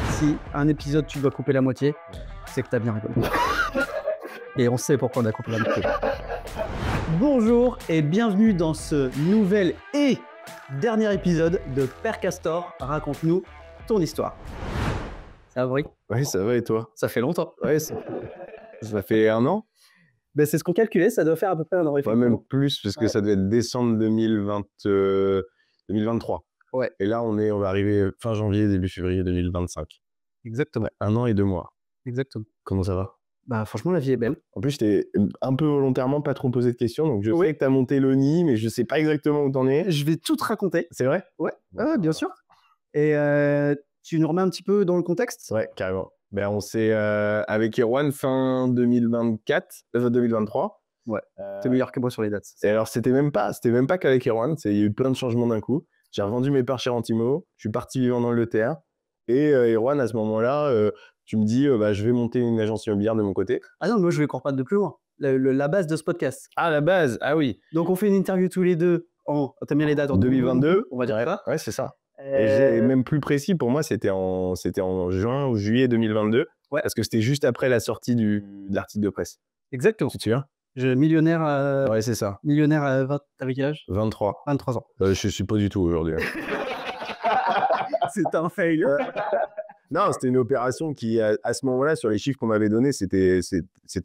Si un épisode tu dois couper la moitié, c'est que t'as bien rigolé. Et on sait pourquoi on a coupé la moitié. Bonjour et bienvenue dans ce nouvel et dernier épisode de Père Castor, raconte-nous ton histoire. Ça va, Brie? Oui, ça va et toi? Ça fait longtemps. Ouais, ça fait 1 an? Ben, c'est ce qu'on calculait, ça doit faire à peu près 1 an. Ouais, même plus, parce que ça devait être décembre 2023. Ouais. Et là, on va arriver fin janvier, début février 2025. Exactement. Ouais, 1 an et 2 mois. Exactement. Comment ça va? Bah franchement, la vie est belle. En plus, je t'ai un peu volontairement pas trop posé de questions, donc je Oui. sais que t'as monté l'ONI, mais je sais pas exactement où t'en es. Je vais tout te raconter. C'est vrai? Ouais, bien sûr. Et tu nous remets un petit peu dans le contexte? Ouais, carrément. Ben, on s'est avec Erwan fin 2023. Ouais. T'es meilleur que moi sur les dates. Et alors, c'était même pas qu'avec Erwan, il y a eu plein de changements d'un coup. J'ai revendu mes parts chez Rentimo, je suis parti vivre en Angleterre. Et Erwan, à ce moment-là, tu me dis, je vais monter une agence immobilière de mon côté. Ah non, moi je vais qu'on reparte de plus loin. La base de ce podcast. Ah, la base, ah oui. Donc on fait une interview tous les deux t'as bien les dates, en 2022, on va dire ça. Ouais, c'est ça. Et même plus précis, pour moi, c'était en juin ou juillet 2022. Ouais. Parce que c'était juste après la sortie de l'article de presse. Exactement. Tu te souviens? Millionnaire. Ouais, c'est ça. Millionnaire à 20, avec quel âge? 23. 23 ans. Je suis pas du tout aujourd'hui. C'est un fail. Non, c'était une opération qui, à ce moment-là, sur les chiffres qu'on m'avait donnés, c'était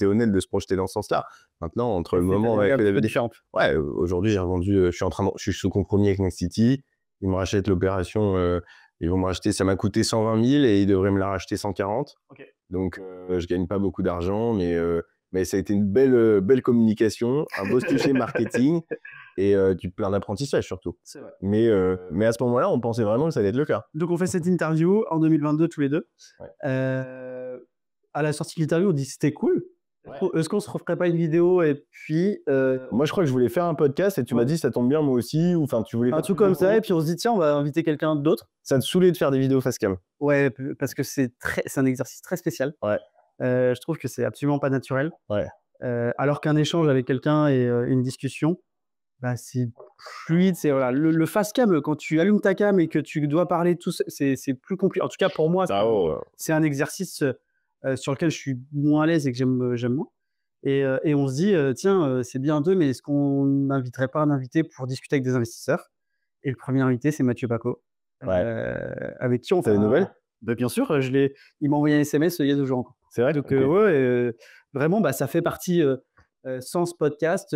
honnête de se projeter dans ce sens-là. Maintenant, entre le moment où un peu différent. Ouais, aujourd'hui, j'ai revendu, je suis sous compromis avec Next City. Ils me rachètent l'opération, ils vont me racheter, ça m'a coûté 120 000 et ils devraient me la racheter 140. Okay. Donc, je gagne pas beaucoup d'argent, mais ça a été une belle communication, un beau toucher marketing et plein d'apprentissage surtout. C'est vrai. Mais à ce moment-là, on pensait vraiment que ça allait être le cas. Donc, on fait cette interview en 2022 tous les deux. Ouais. À la sortie de l'interview, on dit c'était cool. Ouais. Est-ce qu'on se referait pas une vidéo et puis Moi, je crois que je voulais faire un podcast et tu m'as dit ça tombe bien, moi aussi. Ou enfin, tu voulais un truc comme ça et puis on se dit tiens, on va inviter quelqu'un d'autre. Ça te saoulait de faire des vidéos face cam? Ouais, parce que c'est un exercice très spécial. Ouais. Je trouve que c'est absolument pas naturel. Ouais. Alors qu'un échange avec quelqu'un et une discussion, bah, c'est fluide. C'est voilà, le face cam, quand tu allumes ta cam et que tu dois parler tout, c'est plus compliqué. En tout cas pour moi, c'est un exercice sur lequel je suis moins à l'aise et que j'aime moins. Et on se dit tiens, c'est bien deux, mais est-ce qu'on n'inviterait pas un invité pour discuter avec des investisseurs? Et le premier invité, c'est Mathieu Paco, avec qui on fait des nouvelles. Bah, bien sûr, il m'a envoyé un SMS il y a 2 jours encore. C'est vrai. Donc vraiment, bah, ça fait partie sans ce podcast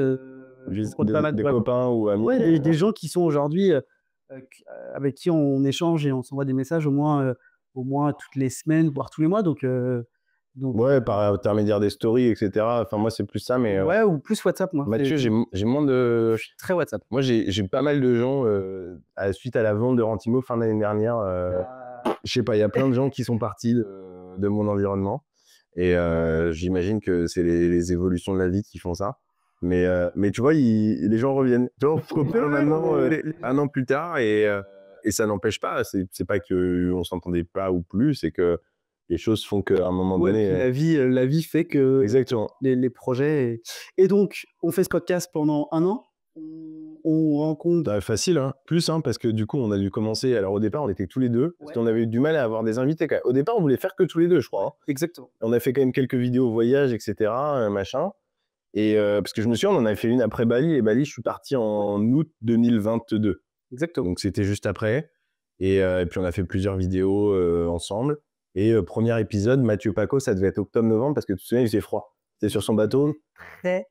des copains ou amis. Ouais, des gens qui sont aujourd'hui avec qui on échange et on s'envoie des messages au moins toutes les semaines, voire tous les mois. Donc ouais, par intermédiaire des stories, etc. Enfin, moi, c'est plus ça, mais ouais, ou plus WhatsApp, moi. Mathieu, j'ai moins de. Je suis très WhatsApp. Moi, j'ai pas mal de gens suite à la vente de Rentimo fin d'année dernière. Je sais pas, il y a plein de gens qui sont partis de mon environnement. Et j'imagine que c'est les évolutions de la vie qui font ça. Mais tu vois, les gens reviennent. Tu vois, on se maintenant 1 an plus tard et ça n'empêche pas. C'est pas qu'on s'entendait pas ou plus, c'est que les choses font qu'à un moment donné. La vie fait que. Exactement. Les projets. Et donc, on fait ce podcast pendant 1 an. On rencontre. Facile, hein. Plus, hein, parce que du coup, on a dû commencer. Alors, au départ, on était tous les deux, parce qu'on avait eu du mal à avoir des invités. Quand même. Au départ, on voulait faire que tous les deux, je crois. Hein. Exactement. On a fait quand même quelques vidéos voyage, etc., machin. Et parce que je me souviens, on en avait fait une après Bali. Et Bali, je suis parti en août 2022. Exactement. Donc, c'était juste après. Et puis, on a fait plusieurs vidéos ensemble. Et premier épisode, Mathieu Paco, ça devait être octobre-novembre, parce que tu te souviens, il faisait froid. C'était sur son bateau. Très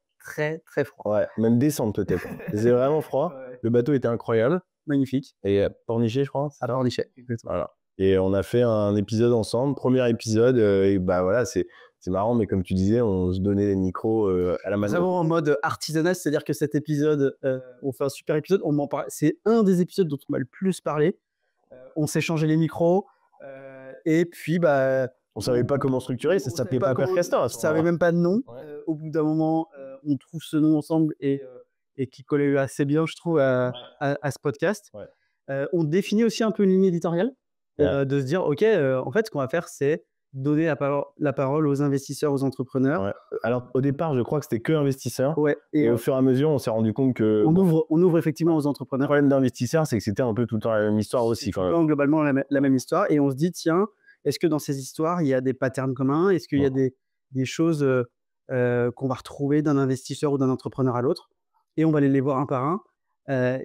froid. Ouais, même descente peut-être. C'était vraiment froid. Ouais. Le bateau était incroyable. Magnifique. Et Pornichet, je crois. À Pornichet, exactement. Voilà. Et on a fait un épisode ensemble, premier épisode. Et bah voilà, c'est marrant, mais comme tu disais, on se donnait les micros à la mano. Vraiment en mode artisanal, c'est-à-dire que cet épisode, on fait un super épisode. On m'en parle. C'est un des épisodes dont on m'a le plus parlé. On s'est changé les micros. Et puis, bah. On savait pas comment structurer, ça s'appelait pas Père Castor. On savait même pas de nom. Ouais. Au bout d'un moment, on trouve ce nom ensemble et qui collait assez bien, je trouve, à ce podcast. Ouais. On définit aussi un peu une ligne éditoriale, de se dire, ok, en fait, ce qu'on va faire, c'est donner la parole aux investisseurs, aux entrepreneurs. Ouais. Alors, au départ, je crois que c'était que investisseurs. Ouais, et au fur et à mesure, on s'est rendu compte que... On ouvre effectivement aux entrepreneurs. Le problème d'investisseurs, c'est que c'était un peu tout le temps la même histoire aussi. Quand même. Globalement, la même histoire. Et on se dit, tiens, est-ce que dans ces histoires, il y a des patterns communs? Est-ce qu'il y a des choses qu'on va retrouver d'un investisseur ou d'un entrepreneur à l'autre? Et on va aller les voir un par un.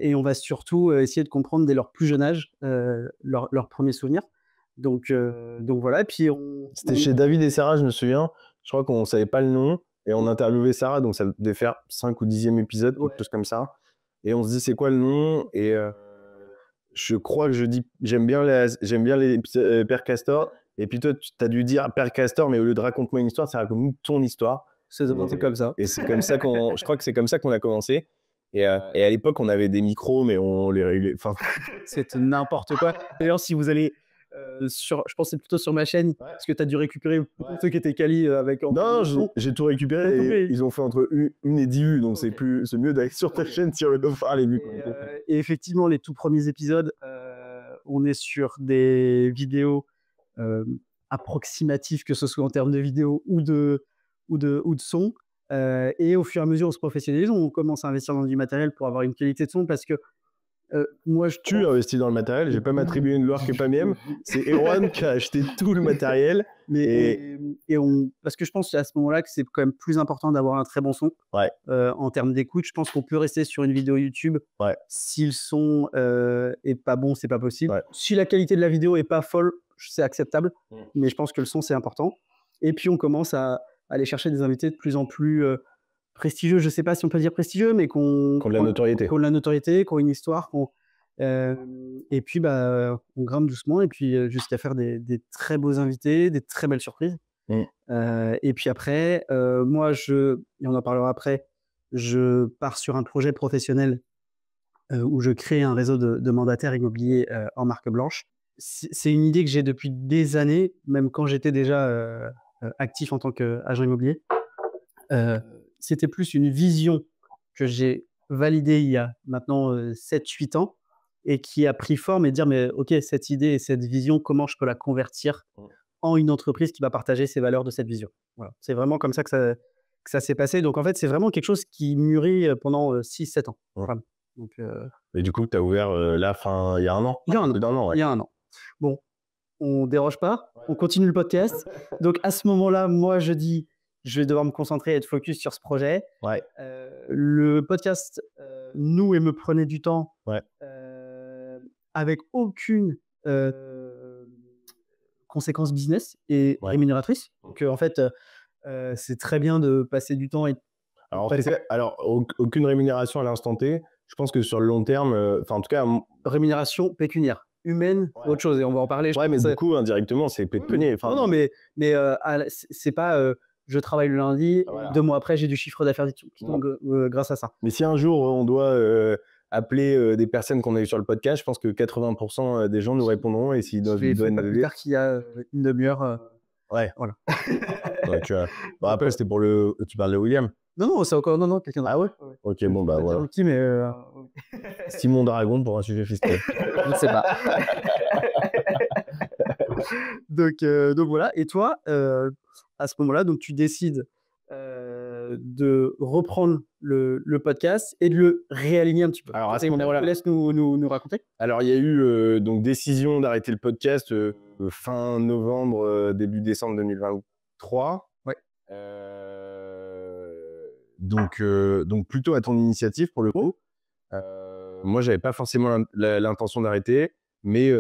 Et on va surtout essayer de comprendre dès leur plus jeune âge leurs premiers souvenirs. Donc voilà. Et puis c'était chez David et Sarah, je me souviens. Je crois qu'on ne savait pas le nom. Et on interviewait Sarah, donc ça devait faire 5 ou 10e épisode, quelque chose comme ça. Et on se dit, c'est quoi le nom? Et je crois que je dis, j'aime bien les Père Castor. Et puis toi, tu as dû dire Père Castor, mais au lieu de raconte-moi une histoire, ça raconte ton histoire. C'est comme ça. Et c'est comme ça je crois que c'est comme ça qu'on a commencé. Et à l'époque, on avait des micros, mais on les réglait. Enfin, c'était n'importe quoi. D'ailleurs, si vous allez je pense que c'est plutôt sur ma chaîne, parce que tu as dû récupérer ceux qui étaient quali avec... Non, j'ai tout récupéré. Et ils ont fait entre 1 et 10 vues, donc c'est mieux d'aller sur ta chaîne si on veut faire les vues. Et effectivement, les tout premiers épisodes, on est sur des vidéos approximatives, que ce soit en termes de vidéo ou de son. Et au fur et à mesure, on se professionnalise, on commence à investir dans du matériel pour avoir une qualité de son, parce que moi, tu as investi dans le matériel, je vais pas m'attribuer une gloire qui n'est pas mienne. C'est Erwan qui a acheté tout le matériel. Parce que je pense à ce moment-là que c'est quand même plus important d'avoir un très bon son. En termes d'écoute, je pense qu'on peut rester sur une vidéo YouTube. Si le son est pas bon, c'est pas possible. Si la qualité de la vidéo est pas folle, c'est acceptable. Mais je pense que le son, c'est important. Et puis, on commence à aller chercher des invités de plus en plus prestigieux, je ne sais pas si on peut dire prestigieux, mais qui ont de la notoriété. Qui ont une histoire. Et puis, on grimpe doucement, et puis jusqu'à faire des très beaux invités, des très belles surprises. Et puis après, moi, et on en parlera après, je pars sur un projet professionnel où je crée un réseau de mandataires immobiliers en marque blanche. C'est une idée que j'ai depuis des années, même quand j'étais déjà actif en tant qu'agent immobilier. C'était plus une vision que j'ai validée il y a maintenant 7-8 ans et qui a pris forme, et dire, mais ok, cette idée et cette vision, comment je peux la convertir en une entreprise qui va partager ces valeurs de cette vision. Voilà. C'est vraiment comme ça que ça s'est passé. Donc en fait, c'est vraiment quelque chose qui mûrit pendant 6-7 ans. Vraiment. Donc, et du coup, tu as ouvert il y a un an. Il y a un an. Bon, on déroge pas, on continue le podcast. Donc à ce moment-là, moi je dis, je vais devoir me concentrer et être focus sur ce projet. Le podcast et me prenait du temps avec aucune conséquence business et rémunératrice. Donc en fait, c'est très bien de passer du temps. Alors, aucune rémunération à l'instant T. Je pense que sur le long terme, en tout cas... Rémunération pécuniaire. Humaine, autre chose, et on va en parler. Mais du coup, indirectement, c'est pécunier. Non, mais c'est pas... je travaille le lundi, 2 mois après, j'ai du chiffre d'affaires grâce à ça. Mais si un jour, on doit appeler des personnes qu'on a eues sur le podcast, je pense que 80% des gens nous répondront. Et s'ils doivent... plus tard qu'il y a une demi-heure... Voilà. Donc, après, c'était pour tu parles de William? Non, c'est encore... Non, quelqu'un d'autre. Ah ouais? Ok, bon, voilà. Qui, mais... Simon Dragon pour un sujet fiscal. Je ne sais pas. Donc voilà. Et toi, à ce moment-là, donc tu décides de reprendre le podcast et de le réaligner un petit peu. Alors à ce moment-là, laisse nous raconter. Alors il y a eu donc décision d'arrêter le podcast fin novembre, début décembre 2023. Donc plutôt à ton initiative pour le coup. Moi, j'avais pas forcément l'intention d'arrêter, mais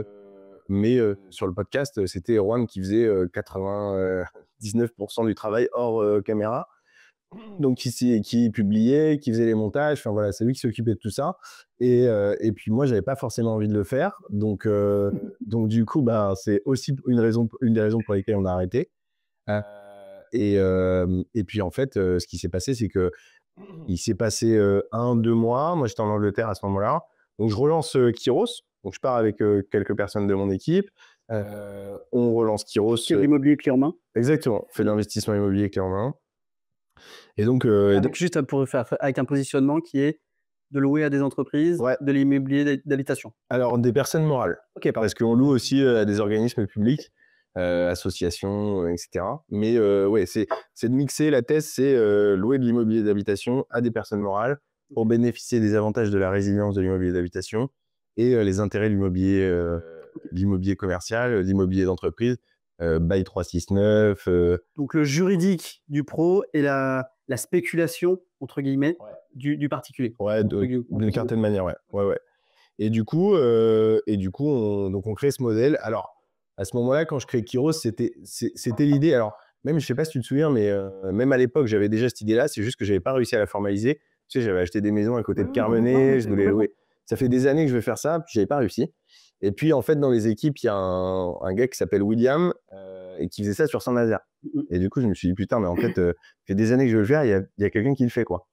sur le podcast, c'était Erwan qui faisait 99% du travail hors caméra. Donc, qui publiait, qui faisait les montages. Enfin, voilà, c'est lui qui s'occupait de tout ça. Et puis, moi, j'avais pas forcément envie de le faire. Donc du coup, c'est aussi une des raisons pour lesquelles on a arrêté. Et puis, en fait, ce qui s'est passé, c'est que il s'est passé 1-2 mois. Moi, j'étais en Angleterre à ce moment-là. Donc, je relance Kyros. Donc, je pars avec quelques personnes de mon équipe. On relance Kyros. Sur l'immobilier clé en main. Exactement. On fait de l'investissement immobilier clé en main. Et donc, juste pour faire avec un positionnement qui est de louer à des entreprises, de l'immobilier d'habitation. Alors, des personnes morales. Ok, parce qu'on loue aussi à des organismes publics. associations, etc. Mais ouais, c'est de mixer. La thèse, c'est louer de l'immobilier d'habitation à des personnes morales pour bénéficier des avantages de la résilience de l'immobilier d'habitation et les intérêts de l'immobilier commercial, l'immobilier d'entreprise, bail 369. Donc le juridique du pro et la spéculation, entre guillemets, du particulier. Ouais, d'une certaine manière, ouais. Et du coup, on crée ce modèle. Alors, à ce moment-là, quand je crée Kiros, c'était l'idée. Alors, même, je sais pas si tu te souviens, mais même à l'époque, j'avais déjà cette idée-là. C'est juste que j'avais pas réussi à la formaliser. Tu sais, j'avais acheté des maisons à côté de Carmenay, je voulais louer. Ça fait des années que je veux faire ça, puis j'avais pas réussi. Et puis, en fait, dans les équipes, il y a un gars qui s'appelle William et qui faisait ça sur Saint-Nazaire. Et du coup, je me suis dit, putain, mais en fait, ça fait des années que je veux le faire, il y a quelqu'un qui le fait, quoi.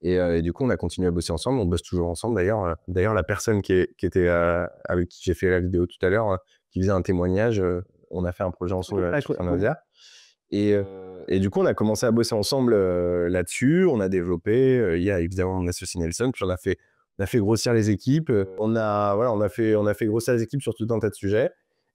Et du coup, on a continué à bosser ensemble. On bosse toujours ensemble, d'ailleurs. D'ailleurs, la personne qui était avec qui j'ai fait la vidéo tout à l'heure, qui faisait un témoignage, on a fait un projet ensemble sur Saint-Nazaire. Et du coup, on a commencé à bosser ensemble là-dessus. On a développé. Il y a évidemment mon associé Nelson. Puis on a fait grossir les équipes. On a fait grossir les équipes sur tout un tas de sujets.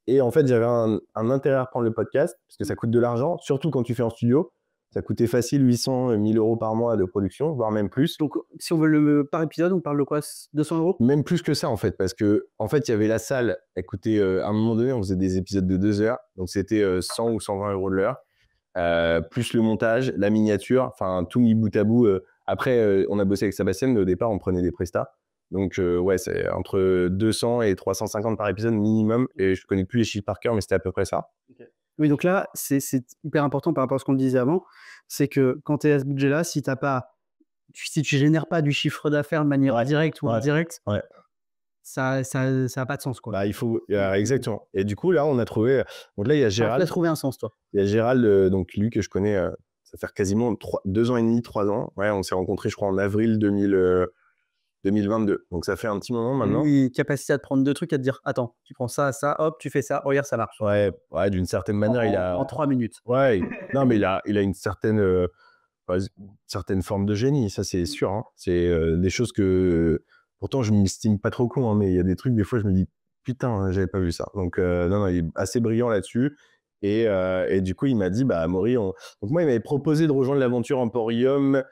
Et en fait, j'avais un intérêt à reprendre le podcast parce que ça coûte de l'argent, surtout quand tu fais en studio. Ça coûtait facile 800, 1000 euros par mois de production, voire même plus. Donc, si on veut par épisode, on parle de quoi? 200 euros? Même plus que ça, en fait, parce que en fait, il y avait la salle. Elle coûtait, à un moment donné, on faisait des épisodes de 2 heures. Donc, c'était 100 ou 120 euros de l'heure. Plus le montage, la miniature, enfin, tout mis bout à bout. Après, on a bossé avec Sébastien, mais au départ, on prenait des prestats. Donc, ouais, c'est entre 200 et 350 par épisode minimum. Et je connais plus les chiffres par cœur, mais c'était à peu près ça. Okay. Oui, donc là, c'est hyper important par rapport à ce qu'on disait avant. C'est que quand tu es à ce budget-là, si tu génères pas du chiffre d'affaires de manière directe ou indirecte, ça n'a pas de sens, quoi. Bah, il faut, exactement. Et du coup, là, on a trouvé. Donc là, il y a Gérald. Tu as trouvé un sens, toi. Il y a Gérald, donc lui que je connais, ça fait quasiment 2 ans et demi, 3 ans. Ouais, on s'est rencontrés, je crois, en avril 2022. Donc ça fait un petit moment maintenant. Oui, capacité à te prendre deux trucs, à te dire, attends, tu prends ça, hop, tu fais ça, regarde, ça marche. Ouais, d'une certaine manière, il a. En 3 minutes. Ouais, non, mais il a une certaine forme de génie, ça c'est sûr. Hein. C'est des choses que. Pourtant, je ne m'estime pas trop con, hein, mais il y a des trucs, des fois, je me dis, putain, j'avais pas vu ça. Donc, non, il est assez brillant là-dessus. Et du coup, il m'a dit, bah, Amaury, donc moi, il m'avait proposé de rejoindre l'aventure Emporium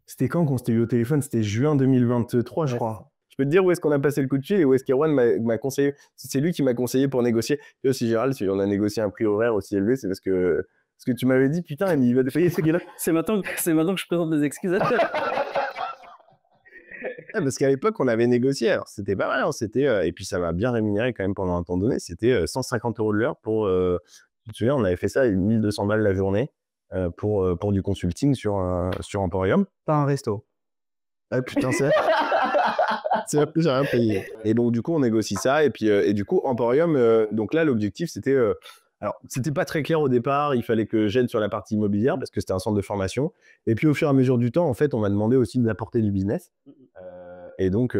C'était quand qu'on s'était eu au téléphone? C'était juin 2023, je crois. Je peux te dire où est-ce qu'on a passé le coup de fil et où est-ce qu'Erwan m'a conseillé. C'est lui qui m'a conseillé pour négocier. Et aussi, Gérald, si on a négocié un prix horaire aussi élevé, c'est parce que tu m'avais dit, putain, il va défaillir ce gars-là. C'est maintenant que je présente des excuses. Parce qu'à l'époque, on avait négocié. Alors, c'était pas mal. Hein, et puis, ça m'a bien rémunéré quand même pendant un temps donné. C'était 150 euros de l'heure pour. Tu te souviens, on avait fait ça à 1200 balles la journée pour du consulting sur Emporium. Pas un resto. Ah putain, c'est plus j'ai rien payé. Et donc, du coup, on négocie ça. Et puis, du coup, Emporium, donc là, l'objectif, c'était. Alors, c'était pas très clair au départ. Il fallait que j'aide sur la partie immobilière parce que c'était un centre de formation. Et puis, au fur et à mesure du temps, en fait, on m'a demandé aussi d'apporter du business. Et donc,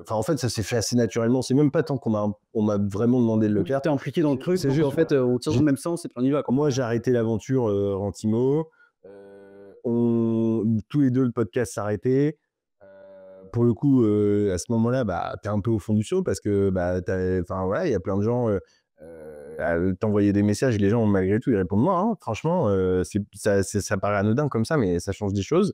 en fait, ça s'est fait assez naturellement. C'est même pas tant qu'on m'a vraiment demandé de le faire. Tu es impliqué dans le truc. C'est juste, en fait, on tire dans le même sens et puis on y va. Quoi. Moi, j'ai arrêté l'aventure Rentimo. Tous les deux, le podcast s'arrêtait. Pour le coup, à ce moment-là, bah, t'es un peu au fond du seau parce que bah, il y a plein de gens à t'envoyer des messages et les gens, malgré tout, ils répondent moi. Hein. Franchement, ça paraît anodin comme ça, mais ça change des choses.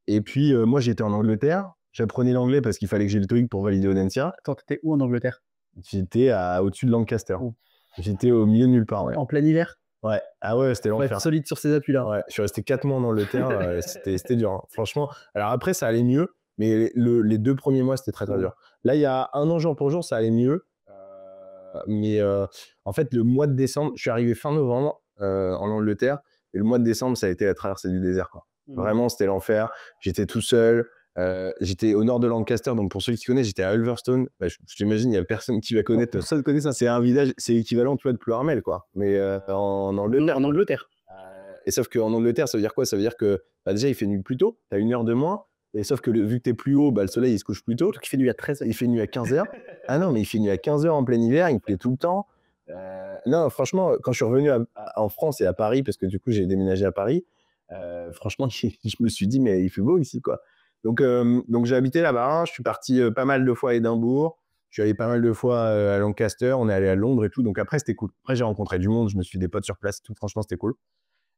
Et puis, moi, j'étais en Angleterre. J'apprenais l'anglais parce qu'il fallait que j'ai le TOEIC pour valider Audencia. Attends, t'étais où en Angleterre? J'étais au-dessus de Lancaster. Oh. J'étais au milieu de nulle part. Ouais. En plein hiver? Ouais. Ah ouais, c'était l'enfer. Solide sur ces appuis-là. Ouais. Je suis resté 4 mois en Angleterre. C'était dur. Hein. Franchement. Alors après, ça allait mieux. Mais les 2 premiers mois, c'était très, très dur. Là, il y a 1 an, jour pour jour, ça allait mieux. Mais en fait, le mois de décembre, je suis arrivé fin novembre en Angleterre. Et le mois de décembre, ça a été la traversée du désert. Quoi. Vraiment, c'était l'enfer. J'étais tout seul. J'étais au nord de Lancaster. Donc, pour ceux qui connaissent, j'étais à Ulverston. Bah, j'imagine, il n'y a personne qui va connaître. Personne connaît ça. C'est un village, c'est l'équivalent, tu vois, de Ploërmel, quoi. Mais en Angleterre. En Angleterre. Et sauf qu'en Angleterre, ça veut dire quoi? Ça veut dire que déjà, il fait nuit plus tôt. Tu as 1 heure de moins. Et sauf que vu que t'es plus haut, bah, le soleil il se couche plus tôt. Donc il fait nuit à 13h. Il fait nuit à 15h. Ah non, mais il fait nuit à 15h en plein hiver, il pleut tout le temps. Non, franchement, quand je suis revenu en France et à Paris, parce que du coup j'ai déménagé à Paris, franchement, je me suis dit, mais il fait beau ici, quoi. Donc j'ai habité là-bas, je suis parti pas mal de fois à Édimbourg, Je suis allé pas mal de fois à Lancaster, on est allé à Londres et tout. Donc après, c'était cool. Après, j'ai rencontré du monde, je me suis fait des potes sur place, tout. Franchement, c'était cool.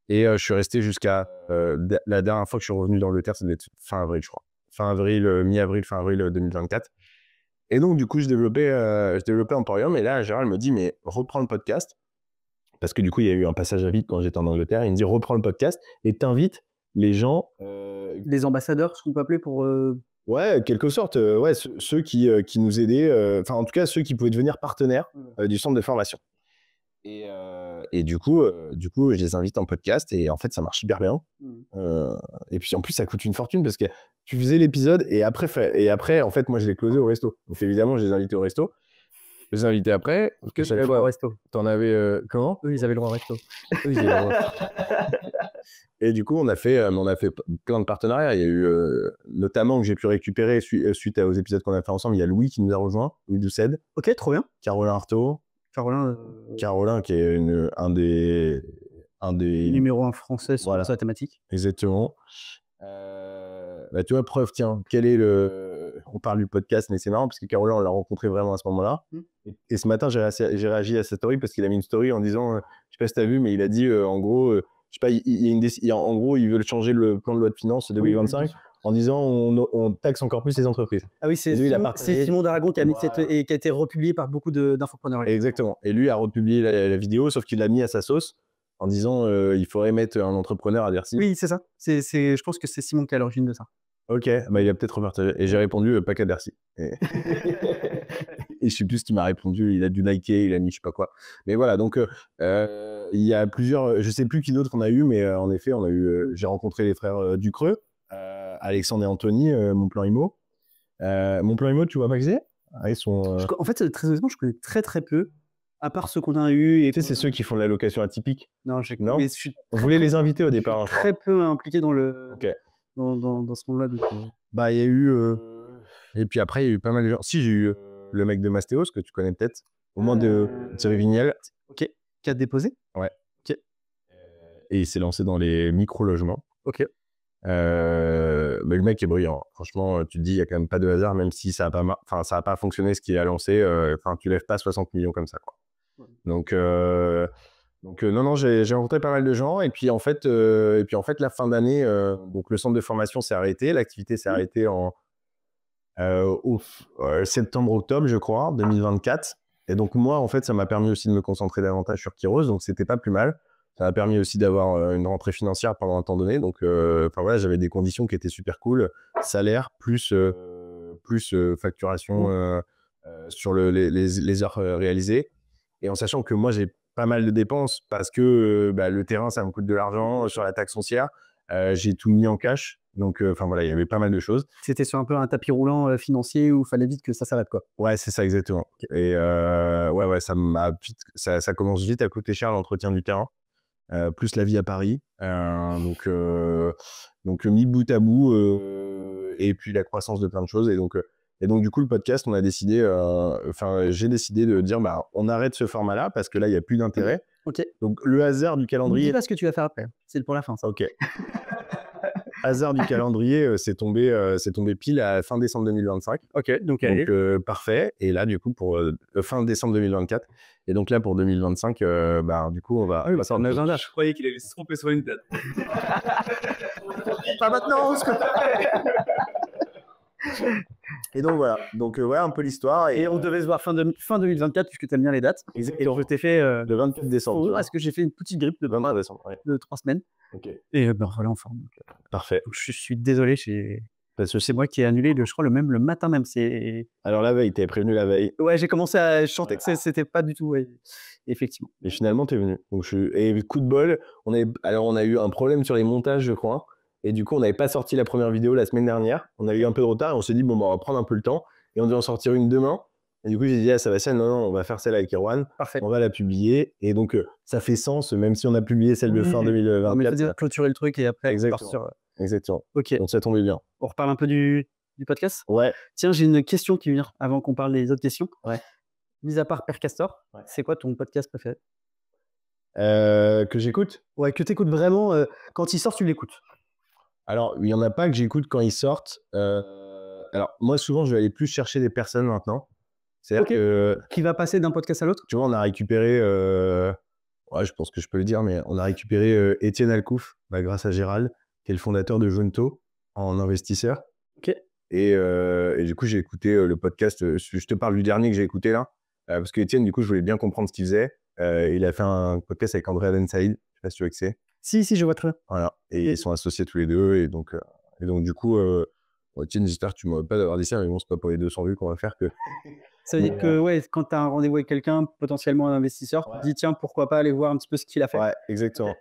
Et je suis resté jusqu'à la dernière fois que je suis revenu d'Angleterre, ça devait être fin avril, je crois. Fin avril, mi-avril, fin avril 2024. Et donc, du coup, je développais Emporium. Et là, Gérald me dit, mais reprends le podcast. Parce que du coup, il y a eu un passage à vide quand j'étais en Angleterre. Il me dit, reprends le podcast et t'invites les gens. Les ambassadeurs, ce qu'on peut appeler pour. Ouais, quelque sorte. Ouais, ceux qui nous aidaient. Enfin, en tout cas, ceux qui pouvaient devenir partenaires du centre de formation. Et du coup, je les invite en podcast et en fait, ça marche hyper bien. Et puis en plus, ça coûte une fortune parce que tu faisais l'épisode et après, en fait, moi, je l'ai closé au resto. Donc évidemment, je les invitais au resto. Je les invitais après. Ils avaient le droit au resto. T'en avais comment? Eux, ils avaient le droit au resto. Oui, j'ai le droit. Et du coup, on a fait plein de partenariats. Il y a eu notamment que j'ai pu récupérer suite aux épisodes qu'on a fait ensemble. Il y a Louis qui nous a rejoint, Louis Doucet. Ok, trop bien. Caroline Artaud. Caroline qui est un des numéro 1 français sur sa thématique. Exactement. Bah, tu vois, preuve, tiens, on parle du podcast, mais c'est marrant parce que Caroline, on l'a rencontré vraiment à ce moment-là. Et ce matin, j'ai réagi à sa story parce qu'il a mis une story en disant, je sais pas si tu as vu, mais il a dit, en gros, je sais pas, en gros, ils veulent changer le plan de loi de finances de 2025 en disant, on taxe encore plus les entreprises. Ah oui, c'est Simon d'Aragon qui a mis et qui a été republié par beaucoup d'infopreneurs. Exactement. Et lui a republié la vidéo, sauf qu'il l'a mis à sa sauce. En disant il faudrait mettre un entrepreneur à Bercy. Oui, c'est ça. Je pense que c'est Simon qui est à l'origine de ça. Ok, bah, il a peut-être repartagé. Et j'ai répondu pas qu'à Bercy. Et je sais plus ce qu'il m'a répondu. Il a dû liker, il a mis je sais pas quoi. Mais voilà, donc il y a plusieurs. Je sais plus qui d'autre on a eu, mais en effet, on a eu. J'ai rencontré les frères Ducreux, Alexandre et Anthony, Mon Plan Imo. Mon Plan Imo, tu vois pas qui c'est? Ils sont. En fait, très honnêtement, je connais très très peu. À part ceux qu'on a eu. Tu sais, c'est ceux qui font de la location atypique. Non, on voulait les inviter au départ. Je suis très peu impliqué dans ce monde-là. Bah, il y a eu. Et puis après, il y a eu pas mal de gens. Si, j'ai eu le mec de Mastéos, que tu connais peut-être. Au moins de Thierry Vignel. Ok. Qui a déposé. Ouais. Ok. Et il s'est lancé dans les micro-logements. Ok. Mais le mec est brillant. Franchement, tu te dis, il n'y a quand même pas de hasard, même si ça n'a pas fonctionné ce qu'il a lancé. Tu lèves pas 60 millions comme ça, quoi. Donc non, j'ai rencontré pas mal de gens et puis en fait la fin d'année, donc le centre de formation s'est arrêté, l'activité s'est arrêtée en septembre-octobre, je crois, 2024. Et donc moi, en fait, ça m'a permis aussi de me concentrer davantage sur Kairos, donc c'était pas plus mal. Ça m'a permis aussi d'avoir une rentrée financière pendant un temps donné. Donc voilà, j'avais des conditions qui étaient super cool, salaire plus facturation sur les heures réalisées. Et en sachant que moi, j'ai pas mal de dépenses parce que le terrain, ça me coûte de l'argent. Sur la taxe foncière, j'ai tout mis en cash. Donc, voilà, il y avait pas mal de choses. C'était sur un peu un tapis roulant financier où il fallait vite que ça s'arrête, quoi. Ouais, c'est ça, exactement. Et ça commence vite à coûter cher l'entretien du terrain, plus la vie à Paris. Donc, mis bout à bout, et puis la croissance de plein de choses. Et donc, du coup, le podcast, j'ai décidé de dire, on arrête ce format-là parce que là, il n'y a plus d'intérêt. Ok. Donc, le hasard du calendrier. Dis pas ce que tu vas faire après. C'est pour la fin, ça. Ok. Hasard du calendrier, c'est tombé pile à fin décembre 2025. Ok, donc parfait. Et là, du coup, pour fin décembre 2024. Et donc là, pour 2025, du coup, on va. Ah oui, c'est un agenda. Je croyais qu'il allait se tromper sur une date. Pas maintenant, ce que t'as fait. Et donc voilà, un peu l'histoire. Et on devait se voir fin 2024 puisque tu aimes bien les dates. Exactement. Et donc je t'ai fait le 24 décembre. Est-ce que j'ai fait une petite grippe de 23 décembre, ouais. de 3 semaines. Ok. Et voilà, en forme. Parfait. Donc, je suis désolé, parce que c'est moi qui ai annulé, je crois, le matin même. Alors la veille, t'avais prévenu la veille. Ouais, j'ai commencé à chanter que c'était pas du tout, ouais, effectivement. Et finalement, t'es venu. Donc et coup de bol, on a eu un problème sur les montages, je crois. Et du coup, on n'avait pas sorti la première vidéo la semaine dernière. On a eu un peu de retard et on s'est dit, on va prendre un peu le temps. Et on devait en sortir une demain. Et du coup, j'ai dit, Sébastien, non, on va faire celle avec Erwan. Parfait. On va la publier. Et donc, ça fait sens, même si on a publié celle de fin 2024. Mais faut clôturer le truc et après, exactement. Exactement. Ok. Donc, ça tombait bien. On reparle un peu du podcast ? Ouais. Tiens, j'ai une question qui vient avant qu'on parle des autres questions. Ouais. Mis à part Père Castor, c'est quoi ton podcast préféré ? Que j'écoute ? Ouais, que t'écoutes vraiment. Quand il sort, tu l'écoutes. Alors, il n'y en a pas que j'écoute quand ils sortent. Alors, moi, souvent, je vais aller plus chercher des personnes maintenant. C'est-à-dire que... Qui va passer d'un podcast à l'autre. Tu vois, on a récupéré... je pense que je peux le dire, mais on a récupéré Étienne Alcouf, grâce à Gérald, qui est le fondateur de Junto, en investisseur. Ok. Et du coup, j'ai écouté le podcast. Je te parle du dernier que j'ai écouté là. Parce que Étienne, du coup, je voulais bien comprendre ce qu'il faisait. Il a fait un podcast avec André Aden Saïd. Je sais pas si tu vois que c'est. Si, je vois très bien. Voilà. Et ils sont associés tous les deux. Et donc du coup, Étienne, j'espère que tu ne m'aurais pas d'avoir dit ça, mais bon, c'est pas pour les 200 vues qu'on va faire que. Ça veut dire que quand tu as un rendez-vous avec quelqu'un, potentiellement un investisseur, tu te dis tiens, pourquoi pas aller voir un petit peu ce qu'il a fait. Ouais, exactement.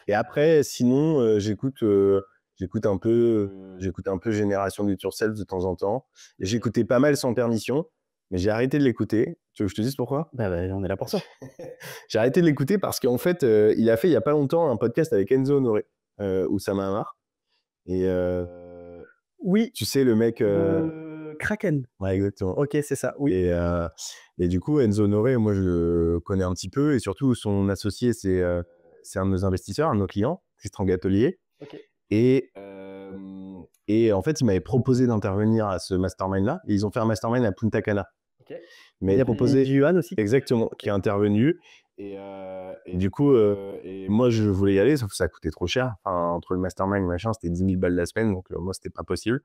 Et après, sinon, j'écoute un peu Génération Do It Yourself de temps en temps. Et j'écoutais pas mal Sans Permission, mais j'ai arrêté de l'écouter. Tu veux que je te dise pourquoi ? On est là pour ça. J'ai arrêté de l'écouter parce qu'en fait, il a fait il y a pas longtemps un podcast avec Enzo Honoré, Oussama Hamar. Et oui, tu sais, le mec... Kraken. Ouais, exactement. Ok, c'est ça, oui. Et du coup, Enzo Honoré, moi, je le connais un petit peu. Et surtout, son associé, c'est un de nos investisseurs, un de nos clients, Tristan Gatelier. Okay. Et en fait, il m'avait proposé d'intervenir à ce mastermind-là. Et ils ont fait un mastermind à Punta Cana. Okay. Il m'avait proposé... Yuan aussi. Exactement, qui est intervenu. Et du coup, et moi, je voulais y aller, sauf que ça coûtait trop cher. Enfin, entre le mastermind et machin, c'était 10 000 balles la semaine. Donc, moi, c'était pas possible.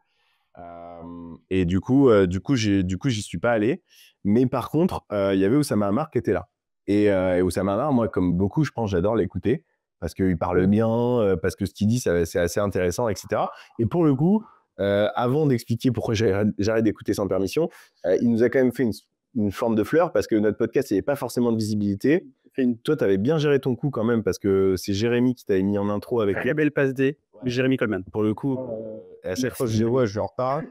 Et du coup, j'y suis pas allé. Mais par contre, il y avait Oussama Hamar qui était là. Et Oussama Hamar, moi, comme beaucoup, je pense, j'adore l'écouter parce qu'il parle bien, parce que ce qu'il dit, c'est assez intéressant, etc. Et pour le coup, avant d'expliquer pourquoi j'arrête d'écouter Sans Permission, il nous a quand même fait une forme de fleur parce que notre podcast, il n'y avait pas forcément de visibilité. Toi, tu avais bien géré ton coup quand même parce que c'est Jérémy qui t'avait mis en intro avec Très belle passe D, Jérémy Coleman. Pour le coup, à chaque fois que je le vois, je lui en reparle.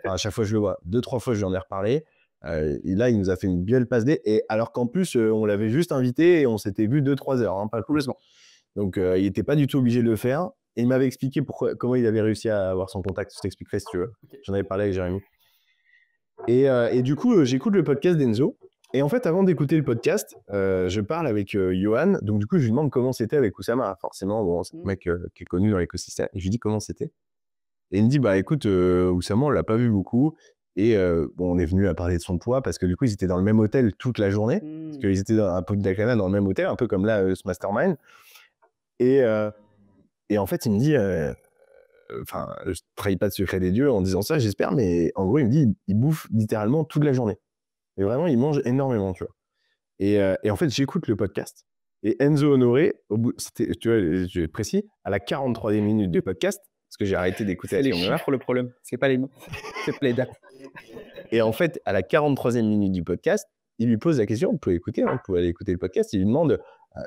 Enfin, à chaque fois que je le vois, 2-3 fois, je lui en ai reparlé. Et là, il nous a fait une belle passe D. Et alors qu'en plus, on l'avait juste invité et on s'était vu 2-3 heures, hein, pas complètement. Donc, il n'était pas du tout obligé de le faire. Et il m'avait expliqué comment il avait réussi à avoir son contact. Je t'expliquerai si tu veux. Okay. J'en avais parlé avec Jérémy. Et du coup, j'écoute le podcast d'Enzo. Et en fait, avant d'écouter le podcast, je parle avec Johan. Donc, du coup, je lui demande comment c'était avec Oussama. Forcément, bon, c'est un mec qui est connu dans l'écosystème. Et je lui dis comment c'était. Et il me dit, écoute, Oussama, on l'a pas vu beaucoup. Et on est venu à parler de son poids parce que du coup, ils étaient dans le même hôtel toute la journée. Parce qu'ils étaient à Punta Cana dans le même hôtel, un peu comme là, ce mastermind. Et en fait, il me dit, je trahis pas de secret des dieux en disant ça, j'espère, mais en gros, il me dit, il bouffe littéralement toute la journée. Et vraiment, il mange énormément, tu vois. Et en fait, j'écoute le podcast. Et Enzo Honoré, c'était, tu vois, je précis, à la 43e minute du podcast, parce que j'ai arrêté d'écouter. C'est les chiffres le problème, c'est pas les mots, c'est les dates. Et en fait, à la 43e minute du podcast, il lui pose la question, vous pouvez écouter, hein, vous pouvez aller écouter le podcast, il lui demande,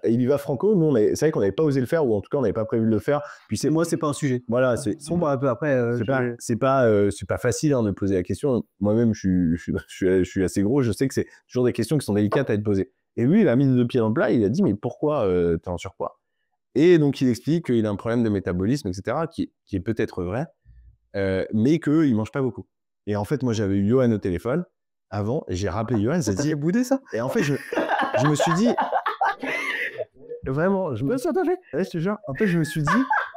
il y va franco, nous, c'est vrai qu'on n'avait pas osé le faire, ou en tout cas, on n'avait pas prévu de le faire. Puis moi, c'est pas un sujet. Voilà, un peu après. C'est pas facile hein, de poser la question. Moi-même, je suis assez gros, je sais que c'est toujours des questions qui sont délicates à être posées. Et lui, il a mis les deux pieds dans le plat, il a dit, mais pourquoi t'es en surpoids ? Et donc, il explique qu'il a un problème de métabolisme, etc., qui est peut-être vrai, mais qu'il ne mange pas beaucoup. Et en fait, moi, j'avais eu Johan au téléphone avant, et j'ai rappelé Johan, ça dit... boudé ça ? Et en fait, je me suis dit... Vraiment, je te jure. En fait, je me suis dit...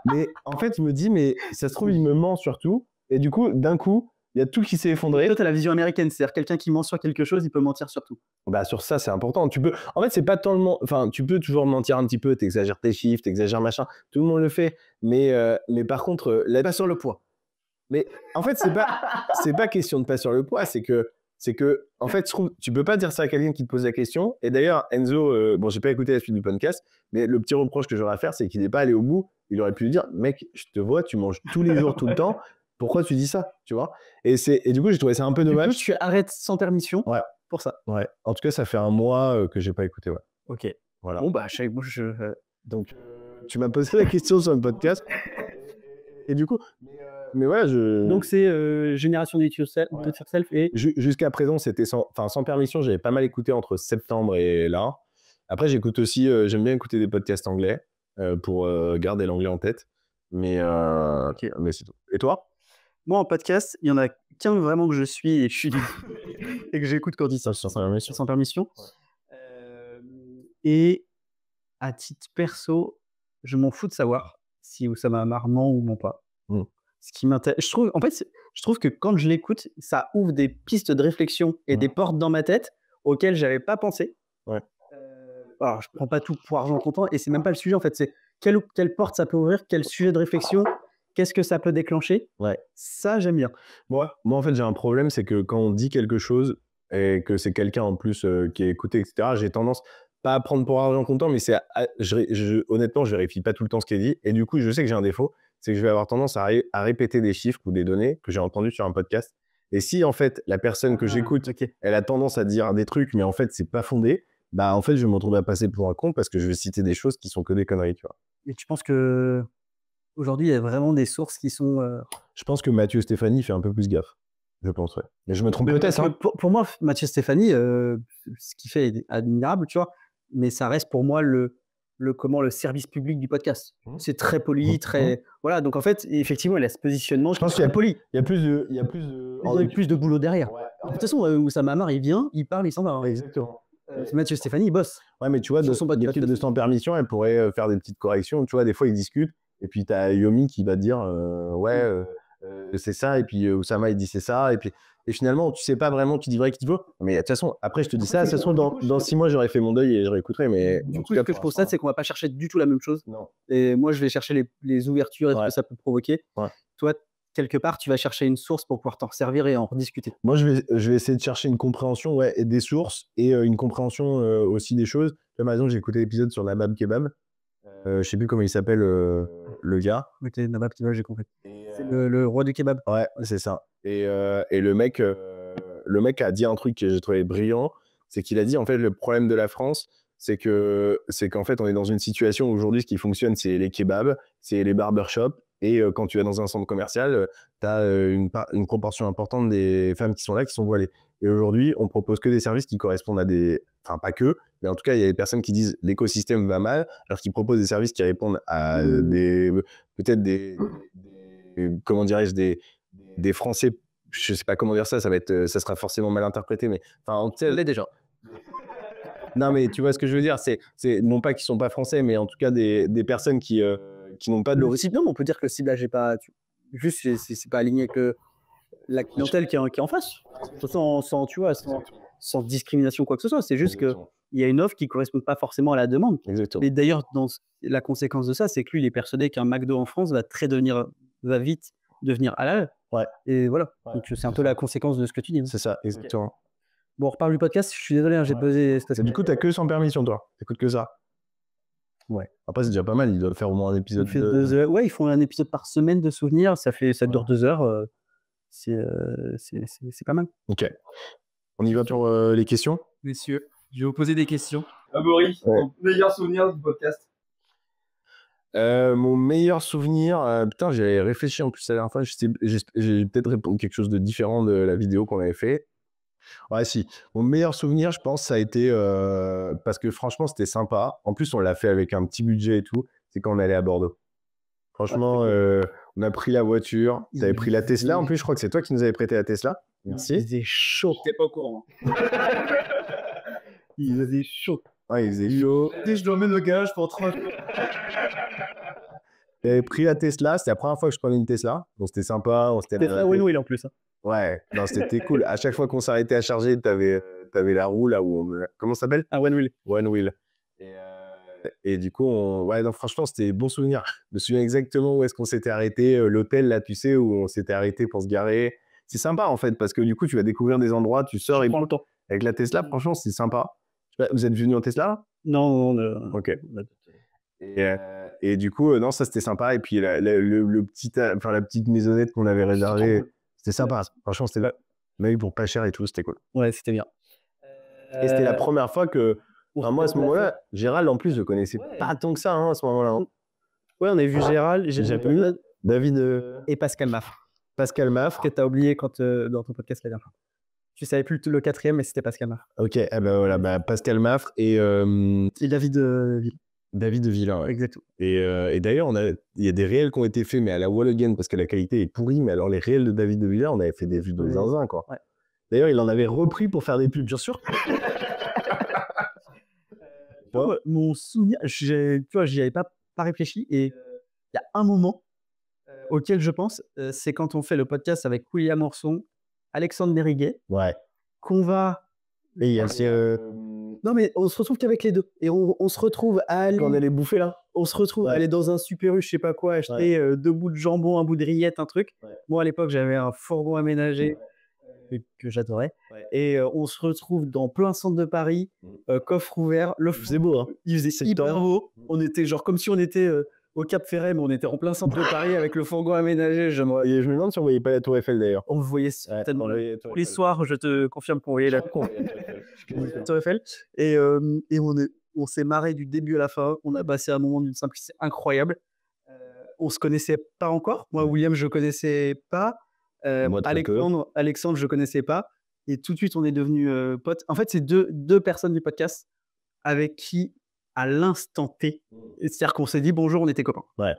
Mais en fait, il me dit, mais ça se trouve, il me ment surtout. Et du coup, d'un coup, il y a tout qui s'est effondré. Toi, tu as la vision américaine, c'est-à-dire quelqu'un qui ment sur quelque chose, il peut mentir sur tout. Sur ça, c'est important. En fait, c'est pas tellement... Enfin, tu peux toujours mentir un petit peu, t'exagères tes chiffres, t'exagères machin. Tout le monde le fait. Mais par contre... Pas sur le poids. Mais en fait, c'est pas question de pas sur le poids, c'est que en fait, tu peux pas dire ça à quelqu'un qui te pose la question. Et d'ailleurs, Enzo, j'ai pas écouté la suite du podcast, mais le petit reproche que j'aurais à faire, c'est qu'il n'est pas allé au bout. Il aurait pu lui dire, mec, je te vois, tu manges tous les jours, tout le temps. Pourquoi tu dis ça, tu vois ? Et du coup, j'ai trouvé ça un peu dommage. Du coup, tu arrêtes Sans Permission. Ouais. Pour ça. Ouais. En tout cas, ça fait un mois que j'ai pas écouté. Ouais. Ok. Voilà. Bon Donc, tu m'as posé la question sur le podcast. Et du coup, mais ouais, donc c'est Génération Do It Yourself et jusqu'à présent, c'était sans permission. J'avais pas mal écouté entre septembre et là. Après, j'écoute aussi, j'aime bien écouter des podcasts anglais pour garder l'anglais en tête. Mais c'est tout. Et toi ? Moi, en podcast, il y en a qu'un vraiment que je suis et et que j'écoute quand il sort Sans Permission. Ouais. Et à titre perso, je m'en fous de savoir si Oussama Hamar ment ou ment pas. Ce qui m'intéresse, je trouve, en fait, je trouve que quand je l'écoute, ça ouvre des pistes de réflexion et des portes dans ma tête auxquelles j'avais pas pensé. Ouais. Alors, je prends pas tout pour argent comptant et c'est même pas le sujet en fait. C'est quelle porte ça peut ouvrir, quel sujet de réflexion, qu'est-ce que ça peut déclencher. Ouais. Ça, j'aime bien. Moi, en fait, j'ai un problème, c'est que quand on dit quelque chose et que c'est quelqu'un en plus qui est écouté, etc., j'ai tendance pas à prendre pour argent comptant, mais honnêtement, je vérifie pas tout le temps ce qui est dit. Et du coup, je sais que j'ai un défaut, c'est que je vais avoir tendance à répéter des chiffres ou des données que j'ai entendues sur un podcast. Et si, en fait, la personne que j'écoute, elle a tendance à dire des trucs, mais en fait, c'est pas fondé, bah, en fait, je vais me retrouver à passer pour un con parce que je vais citer des choses qui sont que des conneries, tu vois. Et tu penses que aujourd'hui, il y a vraiment des sources qui sont... Je pense que Mathieu Stéphanie fait un peu plus gaffe. Je pense, ouais. Mais je me trompe peut-être. Hein. Pour moi, Mathieu Stéphanie, ce qu'il fait est admirable, tu vois. Mais ça reste pour moi le service public du podcast. C'est très poli, très... Voilà, donc en fait, effectivement, il a ce positionnement. Je pense qu'il y a poli. Il y a plus de boulot derrière. Ouais. De toute façon, Oussama Hamar, il vient, il parle, il s'en va. Hein. Exactement. Mathieu Stéphanie, il bosse. Ouais, mais tu vois, de sans permission, elle pourrait faire des petites corrections. Tu vois, des fois, ils discutent. Et puis, tu as Yomi qui va te dire c'est ça. Et puis, Oussama, il dit c'est ça. Et finalement, tu sais pas vraiment, tu dis vrai qui te veut. Mais de toute façon, après, je te dis ça. De toute façon, dans 6 mois, j'aurais fait mon deuil et je réécouterai. Mais du coup, ce que je constate, c'est qu'on va pas chercher du tout la même chose. Non. Et moi, je vais chercher les ouvertures et ce que ça peut provoquer. Ouais. Toi, quelque part, tu vas chercher une source pour pouvoir t'en servir et en rediscuter. Moi, je vais essayer de chercher une compréhension et des sources et une compréhension aussi des choses. Là, par exemple, j'ai écouté l'épisode sur Nabab Kebab. Je sais plus comment il s'appelle, le gars. Ok, Nabab Kebab, j'ai compris. C'est le roi du kebab. Ouais, c'est ça. Et le mec a dit un truc que j'ai trouvé brillant. C'est qu'il a dit, en fait, le problème de la France, c'est qu'en fait, on est dans une situation où aujourd'hui, ce qui fonctionne, c'est les kebabs, c'est les barbershops. Et quand tu vas dans un centre commercial, tu as une proportion importante des femmes qui sont là, qui sont voilées. Et aujourd'hui, on propose que des services qui correspondent à des... Enfin, pas que, mais en tout cas, il y a des personnes qui disent l'écosystème va mal, alors qu'ils proposent des services qui répondent à peut-être des comment dirais-je, des Français, je sais pas comment dire ça, ça sera forcément mal interprété, mais enfin, en tout cas, l'est déjà. Non, mais tu vois ce que je veux dire, c'est non pas qu'ils sont pas français, mais en tout cas des personnes qui n'ont pas de l'origine. Non, mais on peut dire que le ciblage est pas... Juste, c'est pas aligné avec la clientèle qui est en face. Sans discrimination quoi que ce soit. C'est juste qu'il y a une offre qui ne correspond pas forcément à la demande. Exactement. Et d'ailleurs, la conséquence de ça, c'est que lui, il est persuadé qu'un McDo en France va vite devenir halal. Ouais. Et voilà. Ouais. Donc, c'est un peu la conséquence de ce que tu dis. Hein. C'est ça, exactement. Okay. Bon, on reparle du podcast. Je suis désolé, hein, j'ai posé... Du coup, tu n'as que sans permission, toi. Tu n'écoutes que ça. Ouais. Après, c'est déjà pas mal. Ils doivent faire au moins un épisode. Ouais, ils font un épisode par semaine de souvenirs. Ça dure 2 heures. C'est pas mal. Ok. On y va pour les questions. Messieurs, je vais vous poser des questions. Amaury, ton meilleur souvenir du podcast? Mon meilleur souvenir, putain, j'avais réfléchi en plus la dernière fois. J'ai peut-être répondu quelque chose de différent de la vidéo qu'on avait fait. Ouais, si. Mon meilleur souvenir, je pense, ça a été parce que franchement, c'était sympa. En plus, on l'a fait avec un petit budget et tout. C'est quand on allait à Bordeaux. Franchement, on a pris la voiture. Tu avais pris la Tesla. En plus, je crois que c'est toi qui nous avais prêté la Tesla. Merci. Il faisait chaud. T'es pas au courant. Il faisait chaud. Ouais, il faisait chaud. Je l'emmène au garage pour 30 jours. J'avais pris la Tesla. C'était la première fois que je prenais une Tesla. Donc, c'était sympa. C'était très win-win en plus. Hein. Ouais, non, c'était cool. À chaque fois qu'on s'arrêtait à charger, t'avais la roue là où comment ça s'appelle? Ah, One Wheel. One Wheel. Et du coup, ouais, non, franchement, c'était bon souvenir. Je me souviens exactement où est-ce qu'on s'était arrêté. L'hôtel, là, tu sais, où on s'était arrêté pour se garer. C'est sympa, en fait, parce que du coup, tu vas découvrir des endroits, tu sors et... prends le temps. Avec la Tesla, franchement, c'est sympa. Vous êtes venu en Tesla, là? Non. Ok. Et du coup, non, ça, c'était sympa. Et puis, la petite maisonnette qu'on avait réservée, c'était sympa. Franchement, c'était là. Mais pour pas cher et tout, c'était cool. Ouais, c'était bien. Et c'était la première fois que... Enfin, moi, à ce moment-là, Gérald, en plus, je le connaissais pas tant que ça, hein, à ce moment-là. Hein. Ouais, on a vu Gérald, David et Pascal Maffre. Pascal Maffre. Que tu as oublié quand, dans ton podcast la dernière fois. Tu savais plus le 4e, mais c'était Pascal Maffre. Ok, voilà, Pascal Maffre et David de Ville. David de Villa, ouais. Exactement. Et d'ailleurs, il y a des réels qui ont été faits, mais à la wall again, parce que la qualité est pourrie. Mais alors, les réels de David de Villa, on avait fait des vues de zinzin, quoi. Ouais. D'ailleurs, il en avait repris pour faire des pubs, bien sûr. Mon souvenir, tu vois, j'y avais pas réfléchi. Et il y a un moment auquel je pense, c'est quand on fait le podcast avec William Orson, Alexandre Mériguet, Ouais. qu'on va... Et il y a Non, mais on se retrouve qu'avec les deux. Et on se retrouve à aller... Quand on allait bouffer là. On se retrouve à aller dans un Super U, je sais pas quoi, acheter 2 bouts de jambon, un bout de rillette, un truc. Ouais. Moi, à l'époque, j'avais un fourgon aménagé que j'adorais. Ouais. Et on se retrouve dans plein centre de Paris, coffre ouvert. Le faisait beau, hein. Il faisait hyper beau. On était genre comme si on était au Cap Ferret, mais on était en plein centre de Paris avec le fourgon aménagé. Et je me demande si on voyait pas la Tour Eiffel d'ailleurs. On voyait certainement. Tous les soirs, je te confirme qu'on voyait la Tour Eiffel. Et on s'est marré du début à la fin. On a passé un moment d'une simplicité incroyable. On se connaissait pas encore. Moi, William, je connaissais pas. Alexandre, je connaissais pas. Et tout de suite, on est devenus potes. En fait, c'est deux personnes du podcast avec qui, à l'instant T, c'est-à-dire qu'on s'est dit bonjour, on était copains. Ouais.